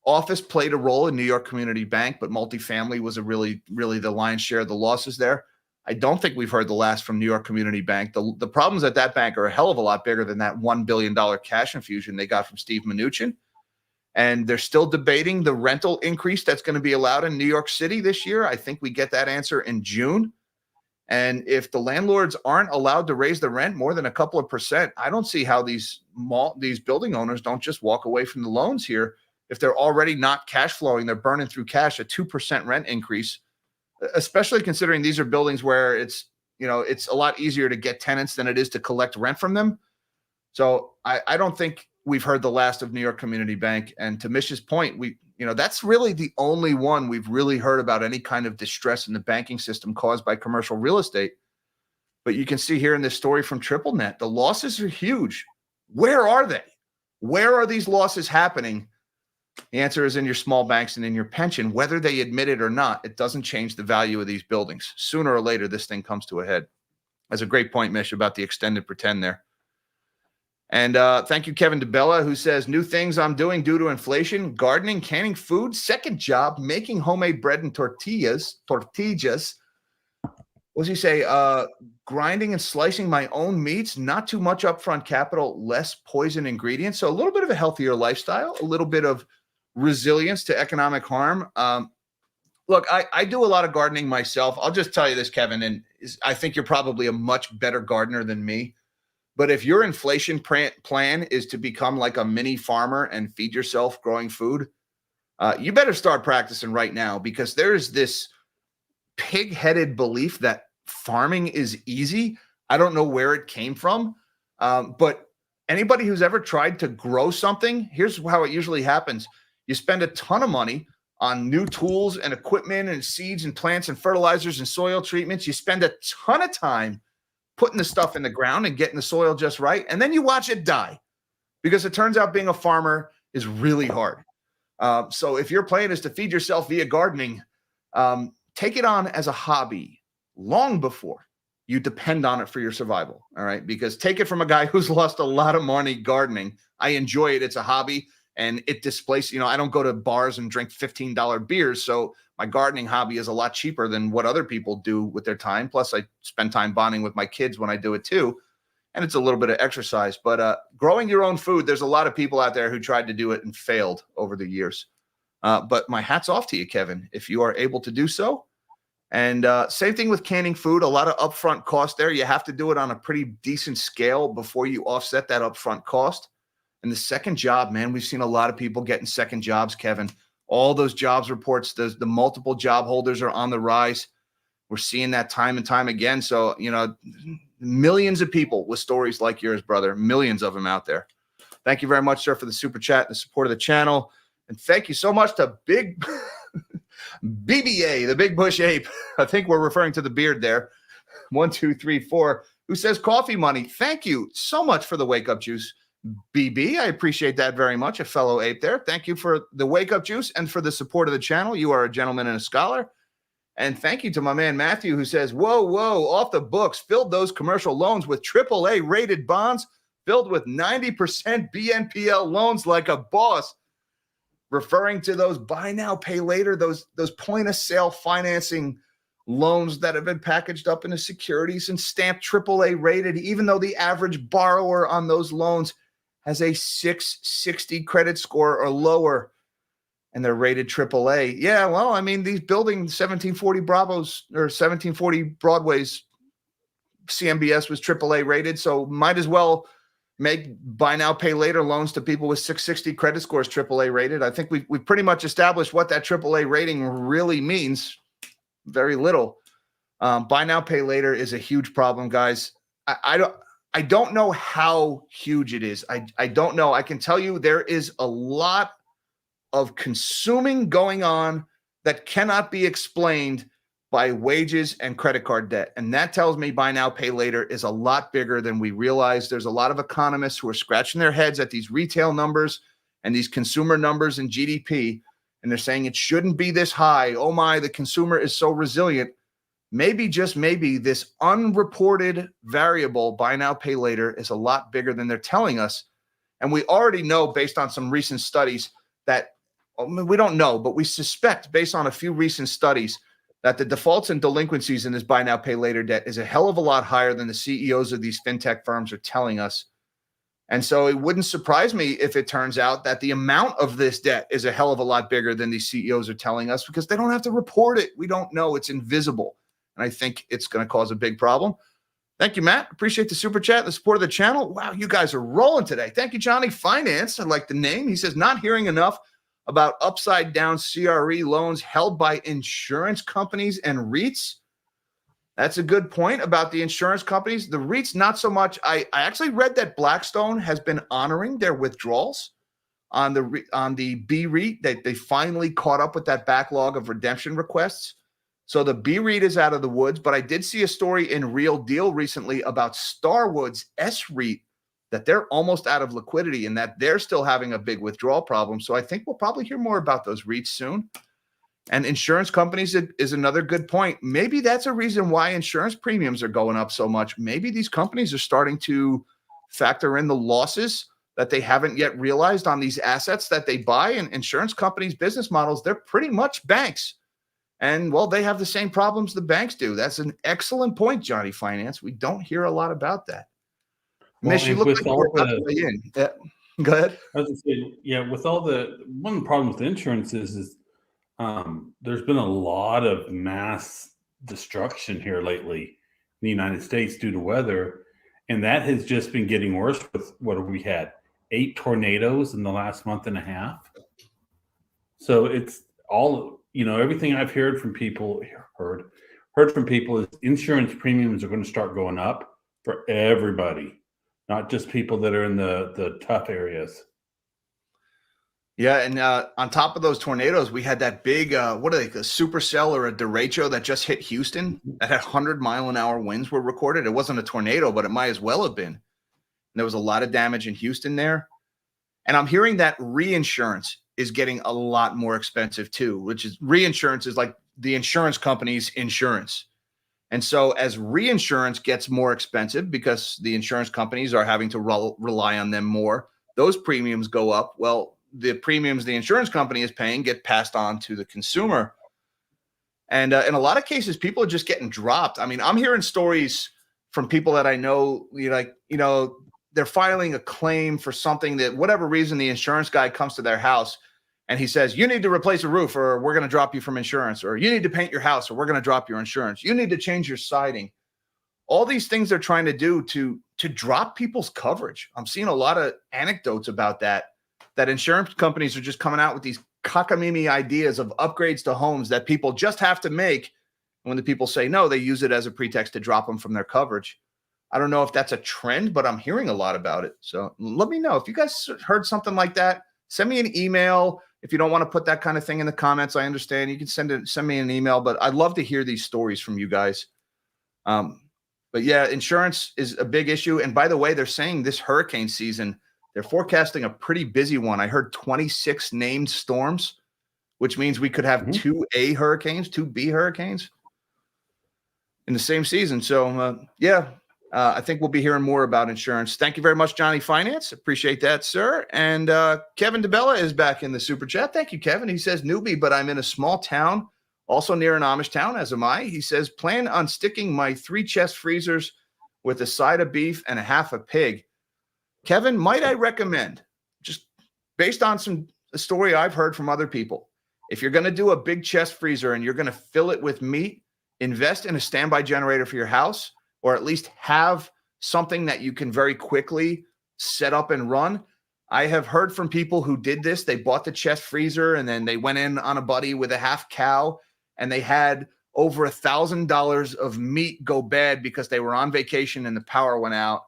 office played a role in New York Community Bank, but multifamily was a really, really the lion's share of the losses there. I don't think we've heard the last from New York Community Bank. The problems at that bank are a hell of a lot bigger than that $1 billion cash infusion they got from Steve Mnuchin. And they're still debating the rental increase that's going to be allowed in New York City this year. I think we get that answer in June. And if the landlords aren't allowed to raise the rent more than a couple of percent, I don't see how these building owners don't just walk away from the loans here. If they're already not cash flowing, they're burning through cash, a 2% rent increase, especially considering these are buildings where it's a lot easier to get tenants than it is to collect rent from them. So I don't think we've heard the last of New York Community Bank. And to Mish's point, that's really the only one we've really heard about any kind of distress in the banking system caused by commercial real estate. But you can see here in this story from TripleNet, the losses are huge. Where are they? Where are these losses happening? The answer is in your small banks and in your pension. Whether they admit it or not, it doesn't change the value of these buildings. Sooner or later, this thing comes to a head. That's a great point, Mish, about the extended pretend there. And thank you, Kevin DeBella, who says, new things I'm doing due to inflation: gardening, canning food, second job, making homemade bread and tortillas. What does he say? Grinding and slicing my own meats, not too much upfront capital, less poison ingredients. So a little bit of a healthier lifestyle, a little bit of resilience to economic harm. Look, I do a lot of gardening myself. I'll just tell you this, Kevin, and I think you're probably a much better gardener than me. But if your inflation plan is to become like a mini farmer and feed yourself growing food, you better start practicing right now, because there is this pig-headed belief that farming is easy. I don't know where it came from, but anybody who's ever tried to grow something, here's how it usually happens. You spend a ton of money on new tools and equipment and seeds and plants and fertilizers and soil treatments. You spend a ton of time putting the stuff in the ground and getting the soil just right. And then you watch it die, because it turns out being a farmer is really hard. So if your plan is to feed yourself via gardening, take it on as a hobby long before you depend on it for your survival. All right. Because take it from a guy who's lost a lot of money gardening. I enjoy it. It's a hobby, and it displaces, I don't go to bars and drink $15 beers. So my gardening hobby is a lot cheaper than what other people do with their time. Plus I spend time bonding with my kids when I do it too. And it's a little bit of exercise, but growing your own food, there's a lot of people out there who tried to do it and failed over the years. But my hat's off to you, Kevin, if you are able to do so. And same thing with canning food, a lot of upfront cost there. You have to do it on a pretty decent scale before you offset that upfront cost. And the second job, man, we've seen a lot of people getting second jobs, Kevin. All those jobs reports, the multiple job holders are on the rise. We're seeing that time and time again. So, millions of people with stories like yours, brother, millions of them out there. Thank you very much, sir, for the super chat, the support of the channel. And thank you so much to Big BBA, the Big Bush Ape. I think we're referring to the beard there. 1, 2, 3, 4, who says coffee money. Thank you so much for the wake up juice, BB. I appreciate that very much. A fellow ape there. Thank you for the wake up juice and for the support of the channel. You are a gentleman and a scholar. And thank you to my man Matthew, who says, whoa, off the books, filled those commercial loans with AAA rated bonds, filled with 90% BNPL loans like a boss, referring to those buy now, pay later, those point of sale financing loans that have been packaged up into securities and stamped AAA rated, even though the average borrower on those loans has a 660 credit score or lower, and they're rated AAA. Yeah, well, I mean, these building 1740 Bravos or 1740 Broadway's CMBS was AAA rated, so might as well make buy now, pay later loans to people with 660 credit scores AAA rated. I think we've pretty much established what that AAA rating really means. Very little. Buy now, pay later is a huge problem, guys. I don't know how huge it is. I don't know. I can tell you there is a lot of consuming going on that cannot be explained by wages and credit card debt. And that tells me buy now, pay later is a lot bigger than we realize. There's a lot of economists who are scratching their heads at these retail numbers and these consumer numbers in GDP. And they're saying it shouldn't be this high. Oh my, the consumer is so resilient. Maybe, just maybe, this unreported variable, buy now, pay later, is a lot bigger than they're telling us. And we already know, based on some recent studies, that we don't know, but we suspect, based on a few recent studies, that the defaults and delinquencies in this buy now, pay later debt is a hell of a lot higher than the CEOs of these fintech firms are telling us. And so it wouldn't surprise me if it turns out that the amount of this debt is a hell of a lot bigger than these CEOs are telling us, because they don't have to report it. We don't know. It's invisible. And I think it's going to cause a big problem. Thank you, Matt. Appreciate the super chat, the support of the channel. Wow, you guys are rolling today. Thank you, Johnny Finance. I like the name. He says, not hearing enough about upside down CRE loans held by insurance companies and REITs. That's a good point about the insurance companies. The REITs, not so much. I actually read that Blackstone has been honoring their withdrawals on the B REIT. They finally caught up with that backlog of redemption requests. So the B REIT is out of the woods, but I did see a story in Real Deal recently about Starwood's S REIT, that they're almost out of liquidity and that they're still having a big withdrawal problem. So I think we'll probably hear more about those REITs soon. And insurance companies is another good point. Maybe that's a reason why insurance premiums are going up so much. Maybe these companies are starting to factor in the losses that they haven't yet realized on these assets that they buy. And insurance companies' business models, they're pretty much banks. And, well, they have the same problems the banks do. That's an excellent point, Johnny Finance. We don't hear a lot about that. Well, Miss, you look like you're about to weigh in. Yeah. Go ahead. I was going to say, yeah, with all one of the problems with insurance is there's been a lot of mass destruction here lately in the United States due to weather. And that has just been getting worse with what have we had? 8 tornadoes in the last month and a half. So it's all, everything I've heard from people is insurance premiums are going to start going up for everybody, not just people that are in the tough areas. Yeah, and on top of those tornadoes, we had that big, what are they, a supercell or a derecho that just hit Houston that had 100-mile-an-hour winds were recorded. It wasn't a tornado, but it might as well have been. And there was a lot of damage in Houston there. And I'm hearing that reinsurance is getting a lot more expensive too, which is reinsurance is like the insurance company's insurance. And so as reinsurance gets more expensive because the insurance companies are having to rely on them more, those premiums go up. Well, the premiums the insurance company is paying get passed on to the consumer. And in a lot of cases, people are just getting dropped. I mean, I'm hearing stories from people that I know, they're filing a claim for something that whatever reason the insurance guy comes to their house and he says, you need to replace a roof or we're going to drop you from insurance, or you need to paint your house or we're going to drop your insurance. You need to change your siding. All these things they're trying to do to drop people's coverage. I'm seeing a lot of anecdotes about that insurance companies are just coming out with these cockamamie ideas of upgrades to homes that people just have to make. When the people say no, they use it as a pretext to drop them from their coverage. I don't know if that's a trend, but I'm hearing a lot about it. So let me know if you guys heard something like that. Send me an email. If you don't want to put that kind of thing in the comments, I understand. You can send me an email, but I'd love to hear these stories from you guys. But yeah, insurance is a big issue. And by the way, they're saying this hurricane season, they're forecasting a pretty busy one. I heard 26 named storms, which means we could have 2 B hurricanes in the same season. So I think we'll be hearing more about insurance. Thank you very much, Johnny Finance. Appreciate that, sir. And Kevin DeBella is back in the super chat. Thank you, Kevin. He says, newbie, but I'm in a small town, also near an Amish town, as am I. He says, plan on sticking my 3 chest freezers with a side of beef and a half a pig. Kevin, might I recommend, just based on a story I've heard from other people, if you're going to do a big chest freezer and you're going to fill it with meat, invest in a standby generator for your house, or at least have something that you can very quickly set up and run. I have heard from people who did this. They bought the chest freezer and then they went in on a buddy with a half cow and they had over $1,000 of meat go bad because they were on vacation and the power went out.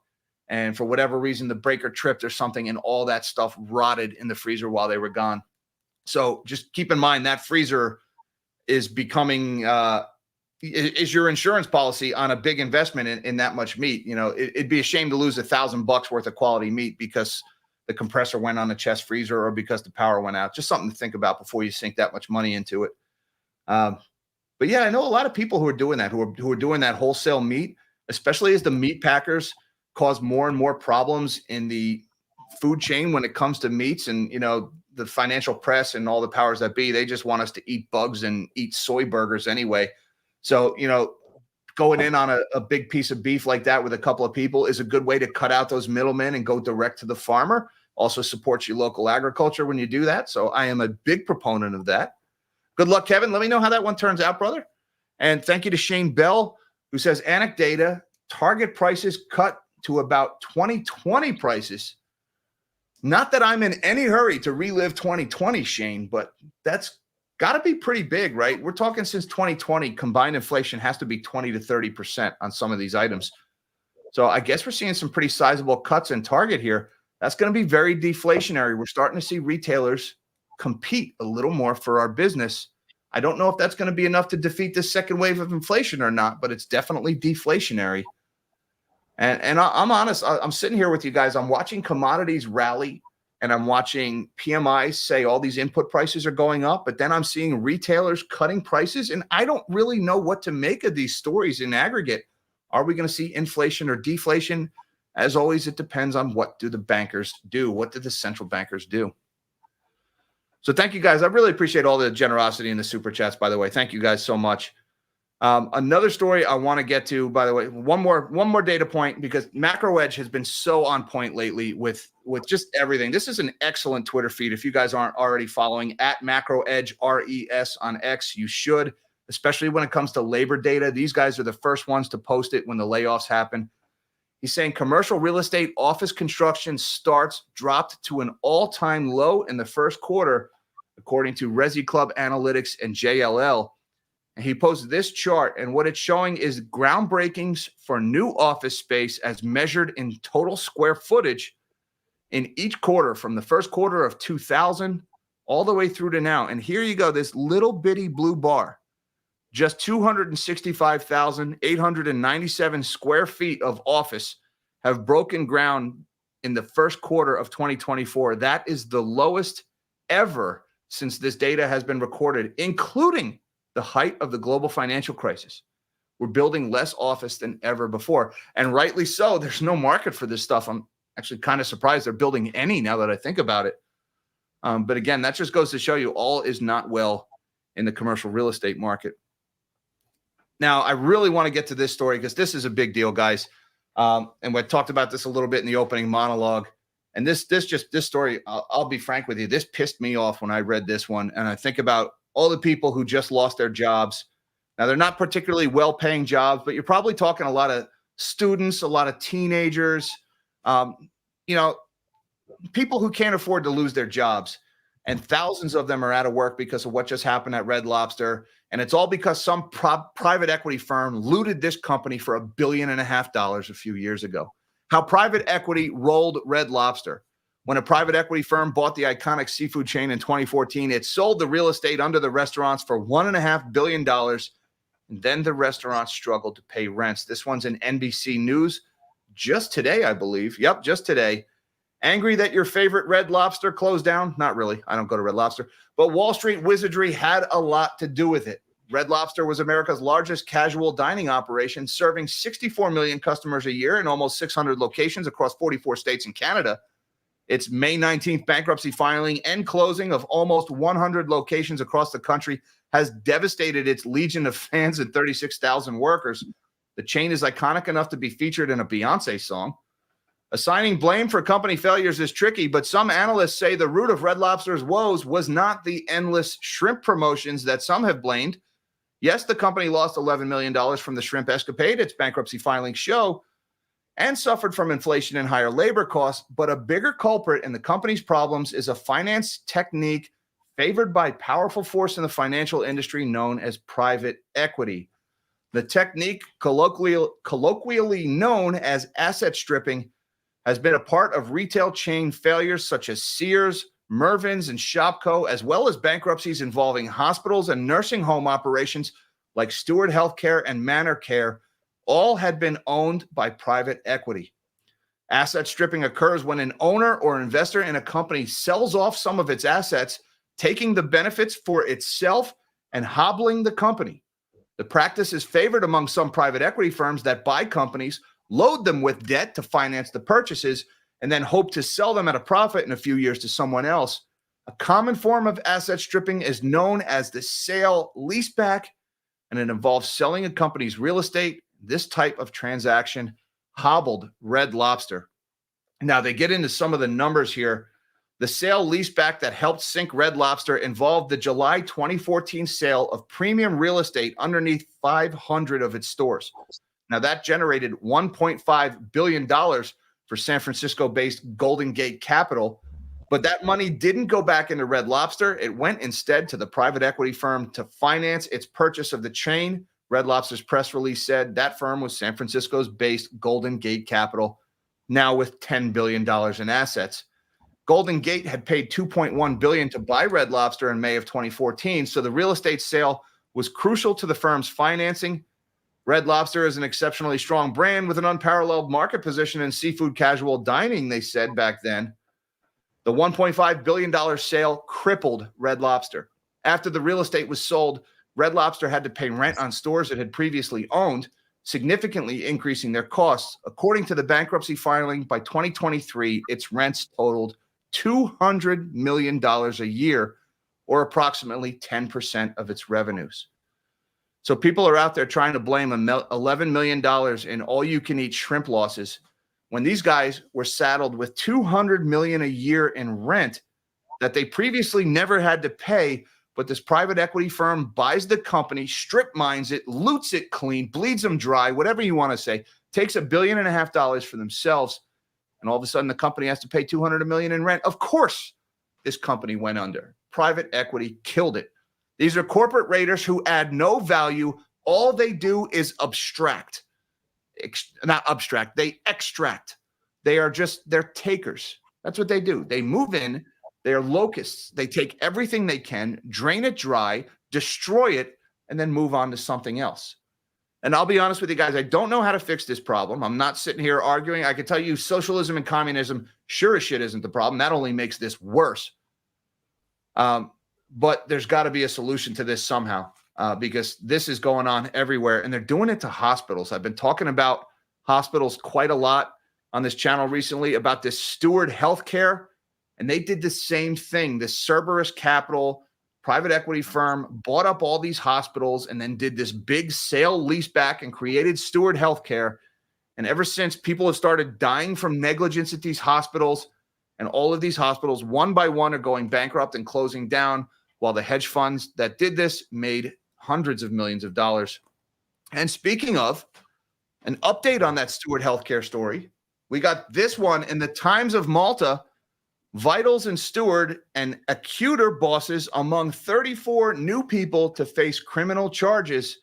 And for whatever reason, the breaker tripped or something, and all that stuff rotted in the freezer while they were gone. So just keep in mind that freezer is becoming is your insurance policy on a big investment in that much meat. It'd be a shame to lose $1,000 worth of quality meat because the compressor went on a chest freezer or because the power went out. Just something to think about before you sink that much money into it. But yeah, I know a lot of people who are doing that, who are doing that wholesale meat, especially as the meat packers cause more and more problems in the food chain when it comes to meats. And, the financial press and all the powers that be, they just want us to eat bugs and eat soy burgers anyway. So, going in on a big piece of beef like that with a couple of people is a good way to cut out those middlemen and go direct to the farmer. Also supports your local agriculture when you do that. So I am a big proponent of that. Good luck, Kevin. Let me know how that one turns out, brother. And thank you to Shane Bell, who says anecdata, target prices cut to about 2020 prices. Not that I'm in any hurry to relive 2020, Shane, but that's got to be pretty big, right? We're talking since 2020, combined inflation has to be 20 to 30% on some of these items. So I guess we're seeing some pretty sizable cuts in Target here. That's going to be very deflationary. We're starting to see retailers compete a little more for our business. I don't know if that's going to be enough to defeat this second wave of inflation or not, but it's definitely deflationary. And I'm honest, I'm sitting here with you guys. I'm watching commodities rally and I'm watching PMIs say all these input prices are going up, but then I'm seeing retailers cutting prices. And I don't really know what to make of these stories in aggregate. Are we going to see inflation or deflation? As always, it depends on what do the bankers do? What do the central bankers do? So thank you guys. I really appreciate all the generosity in the super chats, by the way. Thank you guys so much. Another story I want to get to, by the way, one more data point, because Macro Edge has been so on point lately with just everything. This is an excellent Twitter feed. If you guys aren't already following at Macro Edge RES on X, you should, especially when it comes to labor data. These guys are the first ones to post it when the layoffs happen. He's saying commercial real estate office construction starts dropped to an all-time low in the first quarter, according to Resi Club Analytics and JLL. And he posted this chart, and what it's showing is groundbreakings for new office space as measured in total square footage in each quarter from the first quarter of 2000 all the way through to now. And here you go, this little bitty blue bar, just 265,897 square feet of office have broken ground in the first quarter of 2024. That is the lowest ever since this data has been recorded, including the height of the global financial crisis. We're building less office than ever before, and rightly so. There's no market for this stuff. I'm actually kind of surprised they're building any now that I think about it. But again, that just goes to show you all is not well in the commercial real estate market. Now, I really want to get to this story because this is a big deal, guys. And we talked about this a little bit in the opening monologue. And this story, I'll be frank with you, this pissed me off when I read this one. And I think about all the people who just lost their jobs. Now, they're not particularly well-paying jobs, but you're probably talking a lot of students, a lot of teenagers, people who can't afford to lose their jobs. And thousands of them are out of work because of what just happened at Red Lobster. And it's all because some private equity firm looted this company for $1.5 billion a few years ago. How private equity rolled Red Lobster. When a private equity firm bought the iconic seafood chain in 2014, it sold the real estate under the restaurants for $1.5 billion. And then the restaurants struggled to pay rents. This one's in NBC News just today, I believe. Yep, just today. Angry that your favorite Red Lobster closed down? Not really. I don't go to Red Lobster. But Wall Street wizardry had a lot to do with it. Red Lobster was America's largest casual dining operation, serving 64 million customers a year in almost 600 locations across 44 states and Canada. Its May 19th bankruptcy filing and closing of almost 100 locations across the country has devastated its legion of fans and 36,000 workers. The chain is iconic enough to be featured in a Beyonce song. Assigning blame for company failures is tricky, but some analysts say the root of Red Lobster's woes was not the endless shrimp promotions that some have blamed. Yes, the company lost $11 million from the shrimp escapade, its bankruptcy filings show, and suffered from inflation and higher labor costs, but a bigger culprit in the company's problems is a finance technique favored by a powerful force in the financial industry known as private equity. The technique, colloquially known as asset stripping, has been a part of retail chain failures such as Sears, Mervyn's, and Shopko, as well as bankruptcies involving hospitals and nursing home operations like Steward Healthcare and Manor Care. All had been owned by private equity. Asset stripping occurs when an owner or investor in a company sells off some of its assets, taking the benefits for itself and hobbling the company. The practice is favored among some private equity firms that buy companies, load them with debt to finance the purchases, and then hope to sell them at a profit in a few years to someone else. A common form of asset stripping is known as the sale leaseback, and it involves selling a company's real estate. This type of transaction hobbled Red Lobster. Now, they get into some of the numbers here. The sale leaseback that helped sink Red Lobster involved the July 2014 sale of premium real estate underneath 500 of its stores. Now, that generated $1.5 billion for San Francisco-based Golden Gate Capital, but that money didn't go back into Red Lobster. It went instead to the private equity firm to finance its purchase of the chain. Red Lobster's press release said that firm was San Francisco's based Golden Gate Capital, now with $10 billion in assets. Golden Gate had paid $2.1 billion to buy Red Lobster in May of 2014, so the real estate sale was crucial to the firm's financing. Red Lobster is an exceptionally strong brand with an unparalleled market position in seafood casual dining, they said back then. The $1.5 billion sale crippled Red Lobster. After the real estate was sold, Red Lobster had to pay rent on stores it had previously owned, significantly increasing their costs. According to the bankruptcy filing, by 2023, its rents totaled $200 million a year, or approximately 10% of its revenues. So people are out there trying to blame $11 million in all-you-can-eat shrimp losses when these guys were saddled with $200 million a year in rent that they previously never had to pay. But this private equity firm buys the company, strip mines it, loots it clean, bleeds them dry, whatever you want to say, takes $1.5 billion for themselves, and all of a sudden the company has to pay $200 million in rent. Of course, this company went under. Private equity killed it. These are corporate raiders who add no value. All they do is abstract. Not abstract, they extract. They're takers. That's what they do. They move in, They are locusts. They take everything they can, drain it dry, destroy it, and then move on to something else. And I'll be honest with you guys, I don't know how to fix this problem. I'm not sitting here arguing. I can tell you socialism and communism sure as shit isn't the problem. That only makes this worse. But there's got to be a solution to this somehow, because this is going on everywhere, and they're doing it to hospitals. I've been talking about hospitals quite a lot on this channel recently about this Steward Healthcare, and they did the same thing. This Cerberus Capital private equity firm bought up all these hospitals and then did this big sale leaseback and created Steward Healthcare. And ever since, people have started dying from negligence at these hospitals, and all of these hospitals, one by one, are going bankrupt and closing down, while the hedge funds that did this made hundreds of millions of dollars. And speaking of, an update on that Steward Healthcare story. We got this one in the Times of Malta. Vitals and Steward and Acuter bosses among 34 new people to face criminal charges.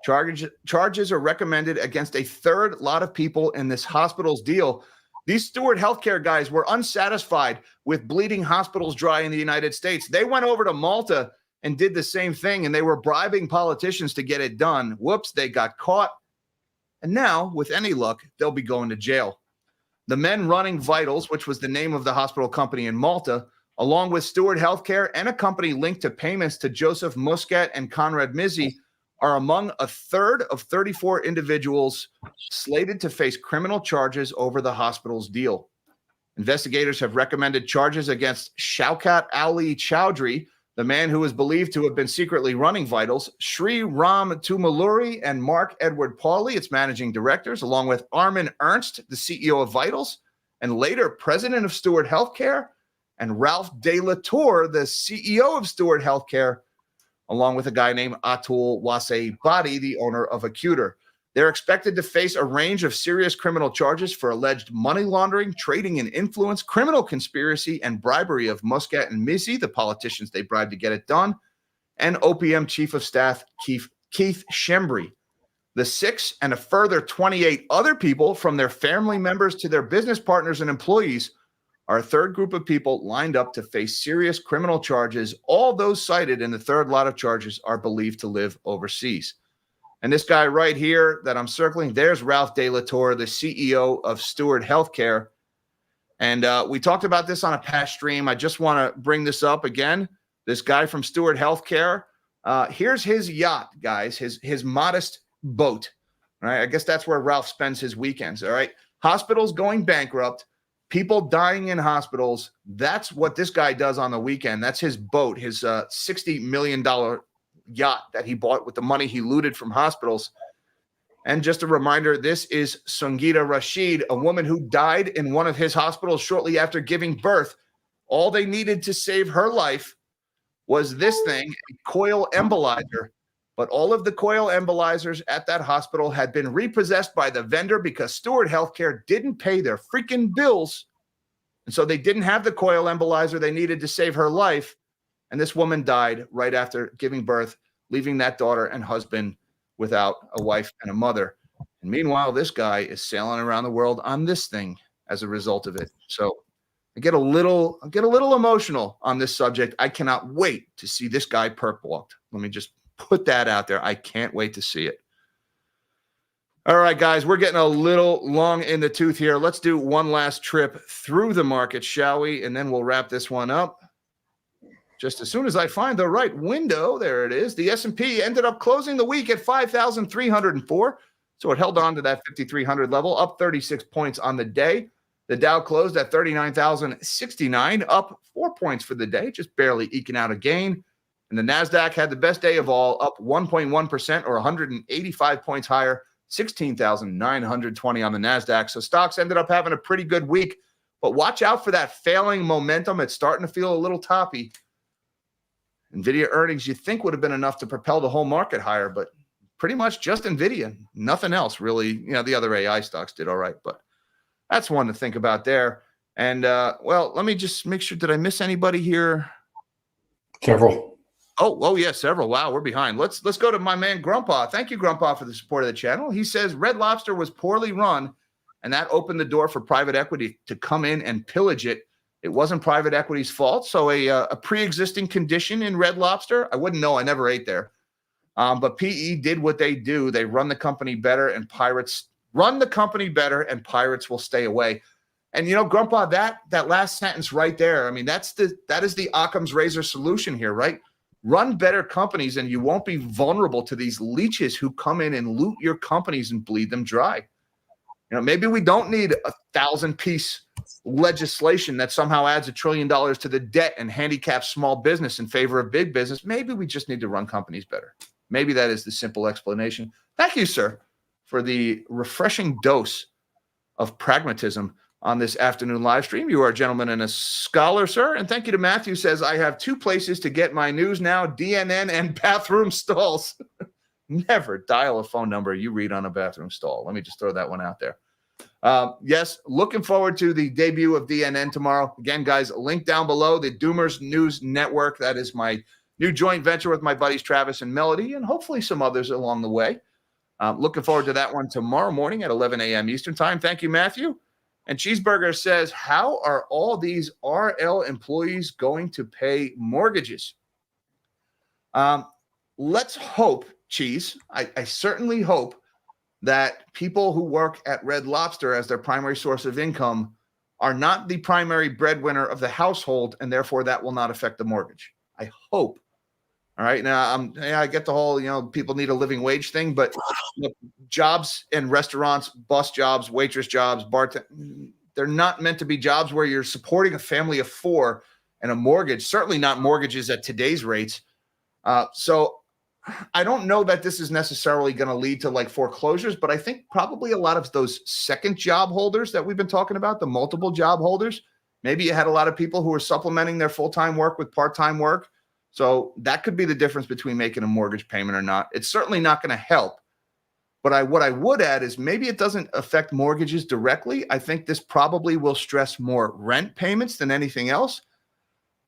Charges are recommended against a third lot of people in this hospital's deal. These Steward Healthcare guys were unsatisfied with bleeding hospitals dry in the United States. They went over to Malta and did the same thing, and they were bribing politicians to get it done. Whoops, they got caught. And now, with any luck, they'll be going to jail. The men running Vitals, which was the name of the hospital company in Malta, along with Steward Healthcare and a company linked to payments to Joseph Muscat and Conrad Mizzi, are among a third of 34 individuals slated to face criminal charges over the hospital's deal. Investigators have recommended charges against Shaukat Ali Chowdhury, the man who is believed to have been secretly running Vitals, Sri Ram Tumaluri, and Mark Edward Pauly, its managing directors, along with Armin Ernst, the CEO of Vitals, and later president of Steward Healthcare, and Ralph De La Tour, the CEO of Steward Healthcare, along with a guy named Atul Wasebadi, the owner of Acuter. They're expected to face a range of serious criminal charges for alleged money laundering, trading in influence, criminal conspiracy, and bribery of Muscat and Mizzi, the politicians they bribed to get it done, and OPM Chief of Staff Keith Shembri. The 6 and a further 28 other people, from their family members to their business partners and employees, are a third group of people lined up to face serious criminal charges. All those cited in the third lot of charges are believed to live overseas. And this guy right here that I'm circling, there's Ralph De La Tour, the CEO of Steward Healthcare. And we talked about this on a past stream. I just want to bring this up again. This guy from Steward Healthcare, here's his yacht, guys, his modest boat. All right, I guess that's where Ralph spends his weekends. All right, hospitals going bankrupt, people dying in hospitals. That's what this guy does on the weekend. That's his boat, his $60 million yacht that he bought with the money he looted from hospitals. And just a reminder, this is Sangita Rashid, a woman who died in one of his hospitals shortly after giving birth. All they needed to save her life was this thing, a coil embolizer. But all of the coil embolizers at that hospital had been repossessed by the vendor because Steward Healthcare didn't pay their freaking bills. And so they didn't have the coil embolizer they needed to save her life. And this woman died right after giving birth, leaving that daughter and husband without a wife and a mother. And meanwhile, this guy is sailing around the world on this thing as a result of it. So I get a little emotional on this subject. I cannot wait to see this guy perp walked. Let me just put that out there. I can't wait to see it. All right, guys, we're getting a little long in the tooth here. Let's do one last trip through the market, shall we? And then we'll wrap this one up. Just as soon as I find the right window, there it is. The S&P ended up closing the week at 5,304. So it held on to that 5,300 level, up 36 points on the day. The Dow closed at 39,069, up 4 points for the day, just barely eking out a gain. And the NASDAQ had the best day of all, up 1.1% or 185 points higher, 16,920 on the NASDAQ. So stocks ended up having a pretty good week. But watch out for that failing momentum. It's starting to feel a little toppy. NVIDIA earnings you think would have been enough to propel the whole market higher, but pretty much just NVIDIA, nothing else really. You know, the other AI stocks did all right, but that's one to think about there. And, well, let me just make sure. Did I miss anybody here? Several. Oh, yeah, several. Wow, we're behind. Let's go to my man, Grandpa. Thank you, Grandpa, for the support of the channel. He says Red Lobster was poorly run, and that opened the door for private equity to come in and pillage it. It wasn't private equity's fault. So a pre-existing condition in Red Lobster, I wouldn't know. I never ate there. But PE did what they do. They run the company better, and Pirates run the company better, and Pirates will stay away. And, you know, Grandpa, that last sentence right there, I mean, that is the Occam's razor solution here, right? Run better companies, and you won't be vulnerable to these leeches who come in and loot your companies and bleed them dry. You know, maybe we don't need 1,000-piece legislation that somehow adds $1 trillion to the debt and handicaps small business in favor of big business. Maybe we just need to run companies better. Maybe that is the simple explanation. Thank you, sir, for the refreshing dose of pragmatism on this afternoon live stream. You are a gentleman and a scholar, sir. And thank you to Matthew, says, I have 2 places to get my news now, DNN and bathroom stalls. Never dial a phone number you read on a bathroom stall. Let me just throw that one out there. Yes, looking forward to the debut of DNN tomorrow. Again, guys, link down below, the Doomers News Network. That is my new joint venture with my buddies Travis and Melody, and hopefully some others along the way. Looking forward to that one tomorrow morning at 11 a.m. Eastern time. Thank you, Matthew. And Cheeseburger says, how are all these RL employees going to pay mortgages? Let's hope, Cheese. I certainly hope that people who work at Red Lobster as their primary source of income are not the primary breadwinner of the household, and therefore that will not affect the mortgage. I hope. All right. Now, I get the whole, people need a living wage thing, but look, jobs in restaurants, bus jobs, waitress jobs, they're not meant to be jobs where you're supporting a family of 4 and a mortgage, certainly not mortgages at today's rates. So I don't know that this is necessarily going to lead to like foreclosures, but I think probably a lot of those second job holders that we've been talking about, the multiple job holders, maybe you had a lot of people who are supplementing their full-time work with part-time work. So that could be the difference between making a mortgage payment or not. It's certainly not going to help. But what I would add is maybe it doesn't affect mortgages directly. I think this probably will stress more rent payments than anything else.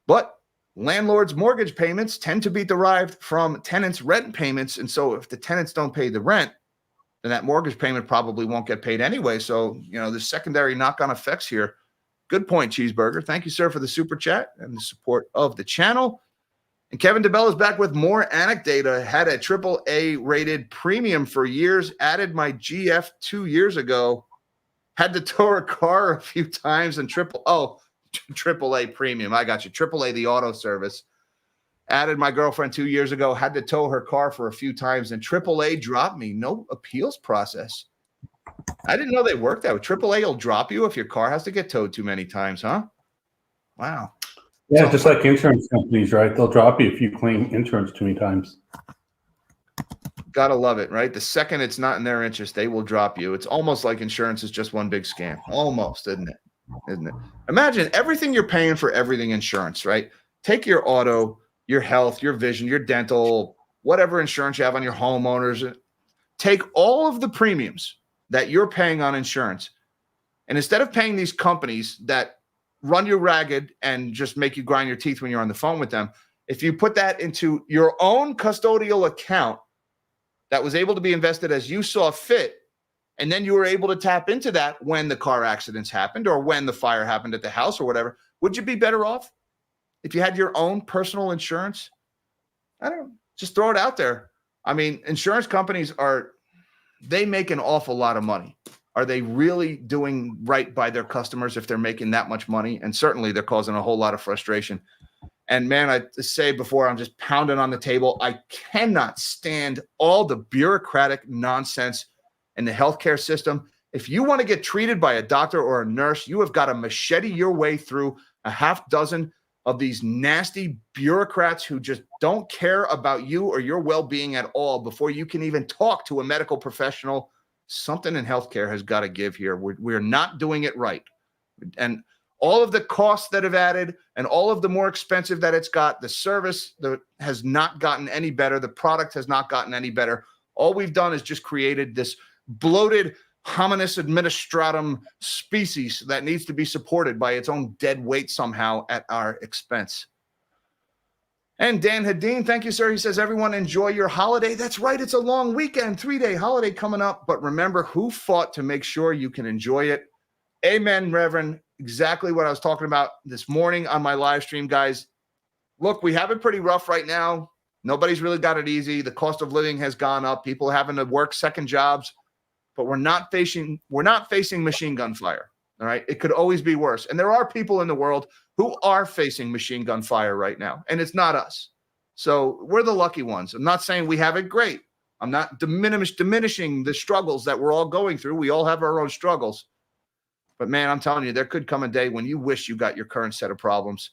But landlords' mortgage payments tend to be derived from tenants' rent payments. And so if the tenants don't pay the rent, then that mortgage payment probably won't get paid anyway. So, there's secondary knock-on effects here. Good point, Cheeseburger. Thank you, sir, for the super chat and the support of the channel. And Kevin DeBell is back with more anecdata. Had a AAA-rated premium for years. Added my GF 2 years ago. Had to tow a car a few times and AAA premium. I got you. AAA, the auto service. Added my girlfriend 2 years ago. Had to tow her car for a few times, and AAA dropped me. No appeals process. I didn't know they worked that way. AAA will drop you if your car has to get towed too many times, huh? Wow. Yeah, just like insurance companies, right? They'll drop you if you claim insurance too many times. Gotta love it, right? The second it's not in their interest, they will drop you. It's almost like insurance is just one big scam. Almost, isn't it? Isn't it? Imagine everything you're paying for everything insurance, right? Take your auto, your health, your vision, your dental, whatever insurance you have on your homeowners. Take all of the premiums that you're paying on insurance. And instead of paying these companies that run you ragged and just make you grind your teeth when you're on the phone with them, if you put that into your own custodial account that was able to be invested as you saw fit, and then you were able to tap into that when the car accidents happened or when the fire happened at the house or whatever, would you be better off if you had your own personal insurance? I don't know. Just throw it out there. I mean, insurance companies they make an awful lot of money. Are they really doing right by their customers if they're making that much money? And certainly they're causing a whole lot of frustration. And man, I say before, I'm just pounding on the table, I cannot stand all the bureaucratic nonsense in the healthcare system. If you want to get treated by a doctor or a nurse, you have got to machete your way through a half dozen of these nasty bureaucrats who just don't care about you or your well-being at all before you can even talk to a medical professional. Something in healthcare has got to give here. We're not doing it right. And all of the costs that have added and all of the more expensive that it's got, the service has not gotten any better. The product has not gotten any better. All we've done is just created this bloated hominis administratum species that needs to be supported by its own dead weight somehow at our expense. And Dan Hadeen, thank you, sir. He says, everyone enjoy your holiday. That's right. It's a long weekend, 3-day holiday coming up. But remember, who fought to make sure you can enjoy it? Amen, Reverend. exactly what I was talking about this morning on my live stream, guys. Look, we have it pretty rough right now. Nobody's really got it easy. The cost of living has gone up. People are having to work second jobs, but we're not facing machine gun fire. All right. It could always be worse. And there are people in the world who are facing machine gun fire right now, and it's not us. So we're the lucky ones. I'm not saying we have it great. I'm not diminishing the struggles that we're all going through. We all have our own struggles. But man, I'm telling you, there could come a day when you wish you got your current set of problems.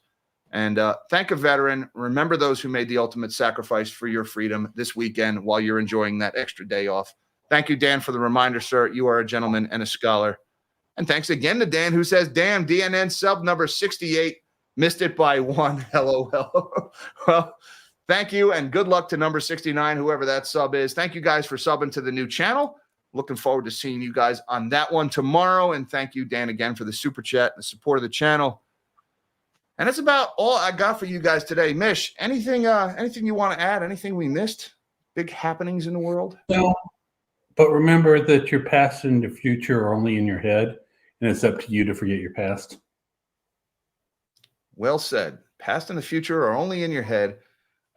And thank a veteran. Remember those who made the ultimate sacrifice for your freedom this weekend while you're enjoying that extra day off. Thank you, Dan, for the reminder, sir. You are a gentleman and a scholar. And thanks again to Dan, who says, damn, DNN sub number 68, missed it by one. LOL. Well, thank you, and good luck to number 69, whoever that sub is. Thank you guys for subbing to the new channel. Looking forward to seeing you guys on that one tomorrow. And thank you, Dan, again for the super chat and the support of the channel. And that's about all I got for you guys today. Mish, anything you want to add? Anything we missed? Big happenings in the world? No, but remember that your past and your future are only in your head, and it's up to you to forget your past. Well said. Past and the future are only in your head.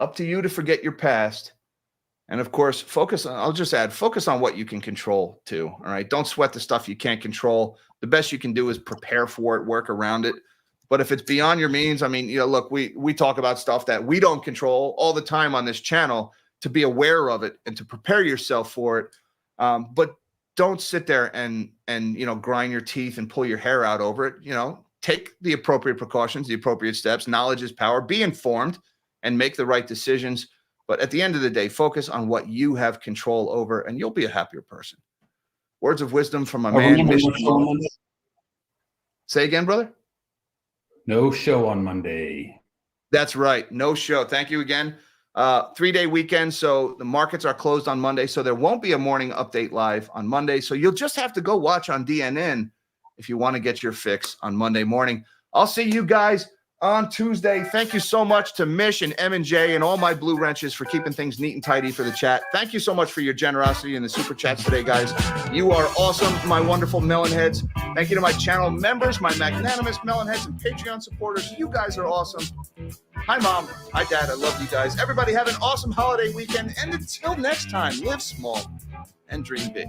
Up to you to forget your past. And of course, focus on what you can control too. All right. Don't sweat the stuff you can't control. The best you can do is prepare for it, work around it. But if it's beyond your means, I mean, look, we talk about stuff that we don't control all the time on this channel, to be aware of it and to prepare yourself for it. But don't sit there and grind your teeth and pull your hair out over it. Take the appropriate precautions, the appropriate steps. Knowledge is power. Be informed and make the right decisions. But at the end of the day, focus on what you have control over, and you'll be a happier person. Words of wisdom from my man. Say again, brother? No show on Monday. That's right. No show. Thank you again. 3-day weekend. So the markets are closed on Monday. So there won't be a morning update live on Monday. So you'll just have to go watch on DNN if you want to get your fix on Monday morning. I'll see you guys on Tuesday. Thank you so much to Mish and M&J and all my blue wrenches for keeping things neat and tidy for the chat. Thank you so much for your generosity in the super chats today, guys. You are awesome, my wonderful melon heads. Thank you to my channel members, my magnanimous melon heads and Patreon supporters. You guys are awesome. Hi, Mom. Hi, Dad. I love you guys. Everybody have an awesome holiday weekend. And until next time, live small and dream big.